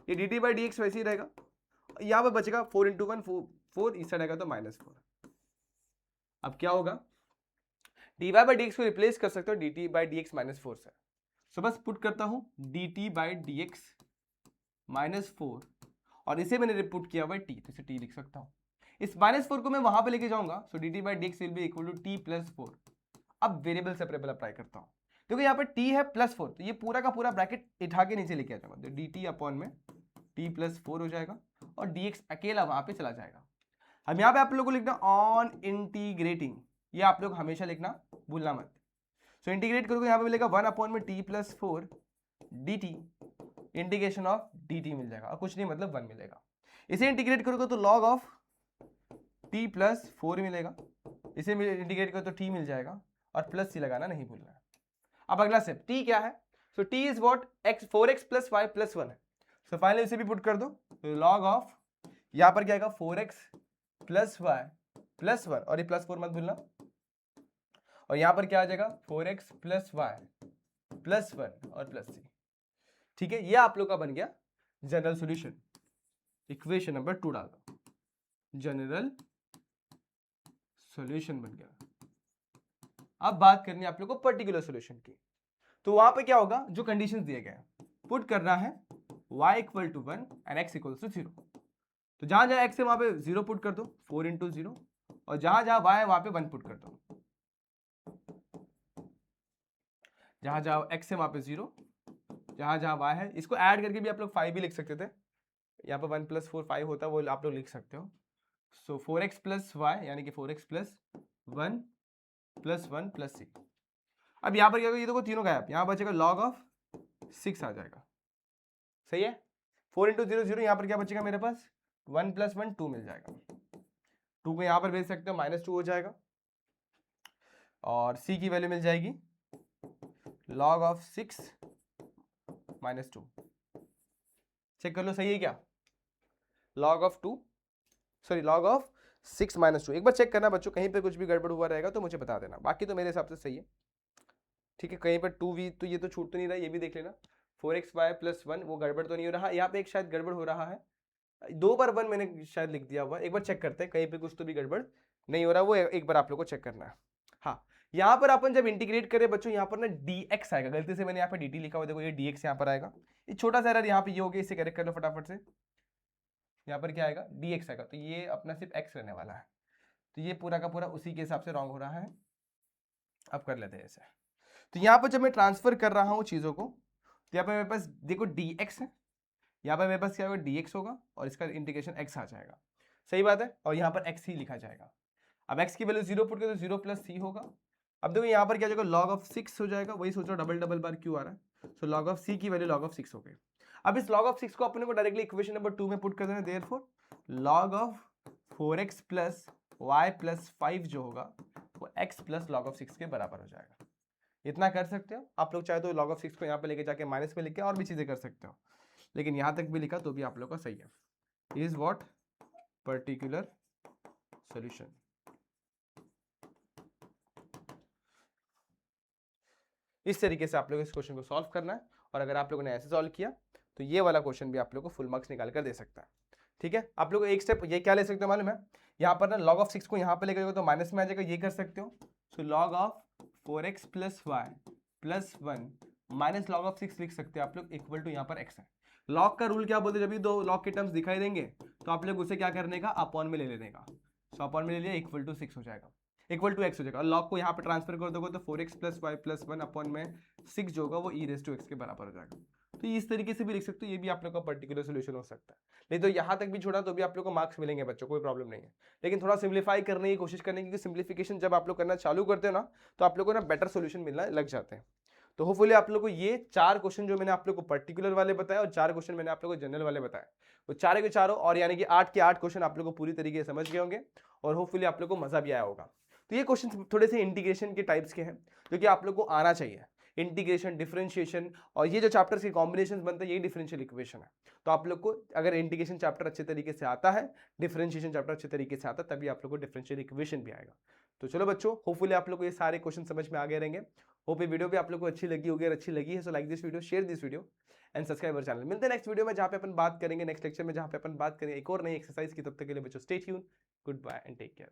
ये dt बाई डी एक्स वैसे ही रहेगा। यहाँ पे बचेगा 4 इंटू 1 4, इस साइड आएगा तो -4। अब क्या होगा, dy बाई डी एक्स को रिप्लेस कर सकते हो dt बाई डी एक्स -4 से। सो बस पुट करता हूँ dt बाई डी एक्स -4 और इसे मैंने पुट किया हुआ t, तो इसे t लिख सकता हूँ। इस -4 को मैं वहां पे लेके जाऊंगा, so dt by d x will be equal to t plus 4। अब वेरिएबल सेपरेबल अप्लाई करता हूँ, क्योंकि यहाँ पे t है +4, तो ये पूरा का पूरा ब्रैकेट उठा के नीचे लेके आ जाऊंगा, तो dt अपॉन में t प्लस 4 हो जाएगा और dx अकेला वहां पे चला जाएगा। अब यहाँ पे आप लोगों को लिखना ऑन इंटीग्रेटिंग, ये आप लोग हमेशा लिखना भूलना मत। सो इंटीग्रेट करोगे यहाँ पे मिलेगा 1 अपॉन में t plus 4 dt, integration of dt मिल जाएगा और कुछ नहीं मतलब 1 मिलेगा। इसे इंटीग्रेट करोगे तो log ऑफ t प्लस 4 मिलेगा, इसे इंटीग्रेट करो तो t मिल जाएगा और प्लस c लगाना नहीं भूलना है। अब अगला स्टेप t क्या है, सो t is what x 4x plus y plus 1 है। सो फाइनली इसे भी पुट कर दो, तो log ऑफ यहाँ पर क्या आएगा 4x प्लस y प्लस 1 और ये प्लस 4 मत भूलना, और यहाँ पर क्या आ जाएगा 4x प्लस y प्लस 1 और प्लस c। ठीक है, ये आप लोग का बन गया जनरल सॉल्यूशन। इक्वेशन नंबर 2 डाल दो, जनरल सॉल्यूशन बन गया। अब बात करनी है आप लोग को पर्टिकुलर सॉल्यूशन की, तो वहां पे क्या होगा, जो कंडीशंस दिए गए हैं पुट करना है y equal to 1 and x equal to 0। तो जहां जहां x है वहां पे 0 पुट कर दो, 4 इंटू 0, और जहां जहां y है वहां पे 1 पुट कर दो। जहां जहां x है वहां पे 0, जहां जहां y है, इसको ऐड करके भी आप लोग 5 भी लिख सकते थे, यहाँ पे 1 प्लस 4 5 होता है, वो आप लोग लिख सकते हो। सो 4x प्लस y यानी कि 4x plus 1 plus 1 plus c। अब यहाँ पर क्या होगा, ये देखो तीनों गायब, यहाँ बचेगा log ऑफ 6 आ जाएगा। सही है, 4 इंटू 0 0, यहाँ पर क्या बचेगा मेरे पास 1 प्लस 1 2 मिल जाएगा, 2 को यहाँ पर भेज सकते हो -2 हो जाएगा, और c की वैल्यू मिल जाएगी log ऑफ 6 -2। चेक कर लो सही है क्या, log ऑफ 6 -2। एक बार चेक करना बच्चों, कहीं पे कुछ भी गड़बड़ हुआ रहेगा तो मुझे बता देना, बाकी तो मेरे हिसाब से सही है। ठीक है, कहीं पर 2v तो ये तो छूट तो नहीं रहा, ये भी देख लेना 4xy प्लस 1 वो गड़बड़ तो नहीं हो रहा, यहाँ पे एक शायद गड़बड़ हो रहा है, 2 बार 1 मैंने शायद लिख दिया हुआ, एक बार चेक करते हैं कहीं पे कुछ तो भी गड़बड़ नहीं हो रहा, वो एक बार आप लोग को चेक करना है। हाँ, यहाँ पर अपन जब इंटीग्रेट करें बच्चों, यहाँ पर ना dx आएगा, गलती से मैंने यहाँ पे dt लिखा हुआ, देखो ये dx यहाँ पर आएगा, ये छोटा सा एरर यहाँ पे ये हो गया, इसे करेक्ट कर लो फटाफट से। यहाँ पर क्या आएगा dx आएगा, तो ये अपना सिर्फ x रहने वाला है, तो ये पूरा का पूरा उसी के हिसाब से रॉन्ग हो रहा है। अब कर लेते हैं ऐसे, तो यहाँ पर जब मैं ट्रांसफर कर रहा हूँ चीज़ों को, तो यहाँ पे मेरे पास देखो dx है, यहाँ पर मेरे पास क्या होगा dx होगा और इसका इंटीग्रेशन x आ जाएगा, सही बात है, और यहाँ पर x ही लिखा जाएगा। अब x की वैल्यू 0 पुट करो तो 0 प्लस c होगा। अब देखो यहाँ पर क्या जाएगा log ऑफ 6 हो जाएगा, वही सोचो डबल बार क्यों आ रहा है, सो log ऑफ c की वैल्यू log ऑफ 6 हो गई। अब इस log ऑफ 6 को अपने को डायरेक्टली इक्वेशन नंबर 2 में पुट कर देना, therefore log of 4x plus y plus 5 जो होगा वो x प्लस log ऑफ 6 के बराबर हो जाएगा। इतना कर सकते हो आप लोग, चाहे तो log ऑफ 6 को यहाँ पे लेके जाके माइनस में लिख के और भी चीजें कर सकते हो, लेकिन यहाँ तक भी लिखा तो भी आप लोग का सही है। Is what particular solution. इस तरीके से आप लोग इस क्वेश्चन को सॉल्व करना है, और अगर आप लोगों ने ऐसे सॉल्व किया तो ये वाला क्वेश्चन भी आप लोग को फुल मार्क्स निकाल कर दे सकता है। ठीक है, आप लोग एक स्टेप ये क्या ले सकते हो मालूम है, यहाँ पर ना log ऑफ 6 को यहाँ पे लेकर जाओगे तो माइनस में आ जाएगा, ये कर सकते हो। सो log of 4x plus y plus 1 minus log of 6 लिख सकते हो आप लोग, इक्वल टू यहाँ पर x है। log का रूल क्या बोलते हैं, जब भी दो log के टर्म्स दिखाई देंगे तो आप लोग उसे क्या करने का, अपॉन में ले लेने का। सो अपॉन में ले लिया, इक्वल टू 6 हो जाएगा, इक्वल टू x हो जाएगा, और log को यहाँ पे ट्रांसफर कर दोगे तो 4x plus y plus 1 upon में 6 जो होगा वो e रेज टू x के बराबर हो जाएगा। तो इस तरीके से भी लिख सकते हो, ये भी आप लोग का पर्टिकुलर सोल्यूशन हो सकता है। नहीं तो यहाँ तक भी छोड़ा तो भी आप लोग को मार्क्स मिलेंगे बच्चों, कोई प्रॉब्लम नहीं है। लेकिन थोड़ा सिंप्लीफाई करने की कोशिश करने, क्योंकि सिंप्लीफिकेशन जब आप लोग करना चालू करते हो ना, तो आप लोग को ना बेटर सोल्यूशन मिलना लग जाते हैं। तो होपफुली आप लोग को ये 4 क्वेश्चन जो मैंने आप लोग को पर्टिकुलर वाले बताया और 4 क्वेश्चन मैंने आप लोग को जनरल वाले बताए, वो चारों के चारों और यानी कि 8 के 8 क्वेश्चन आप लोग को पूरी तरीके से समझ गए होंगे और होपफुली आप लोग को मजा भी आया होगा। तो ये क्वेश्चन थोड़े से इंटीग्रेशन के टाइप्स के हैं जो कि आप लोग को आना चाहिए। इंटीग्रेशन, डिफरेंशिएशन और ये जो चैप्टर्स के कॉम्बिनेशन बनते हैं, यही डिफरेंशियल इक्वेशन है। तो आप लोग को अगर इंटीग्रेशन चैप्टर अच्छे तरीके से आता है, डिफरेंशिएशन चैप्टर अच्छे तरीके से आता है, तभी आप लोग को डिफरेंशियल इक्वेशन भी आएगा। तो चलो बच्चों, होपफुली आप लोग को ये सारे क्वेश्चन समझ में आ गए रहेंगे। होप ये वीडियो भी आप लोग को अच्छी लगी होगी, अगर अच्छी लगी है so like this video, share this video and subscribe our channel. मिलते हैं नेक्स्ट वीडियो में जहाँ पे अपन बात करेंगे, नेक्स्ट लेक्चर में जहाँ पे अपन बात करेंगे एक और नई एक्सरसाइज की। तब तक के लिए बच्चों stay tune, good bye and take care.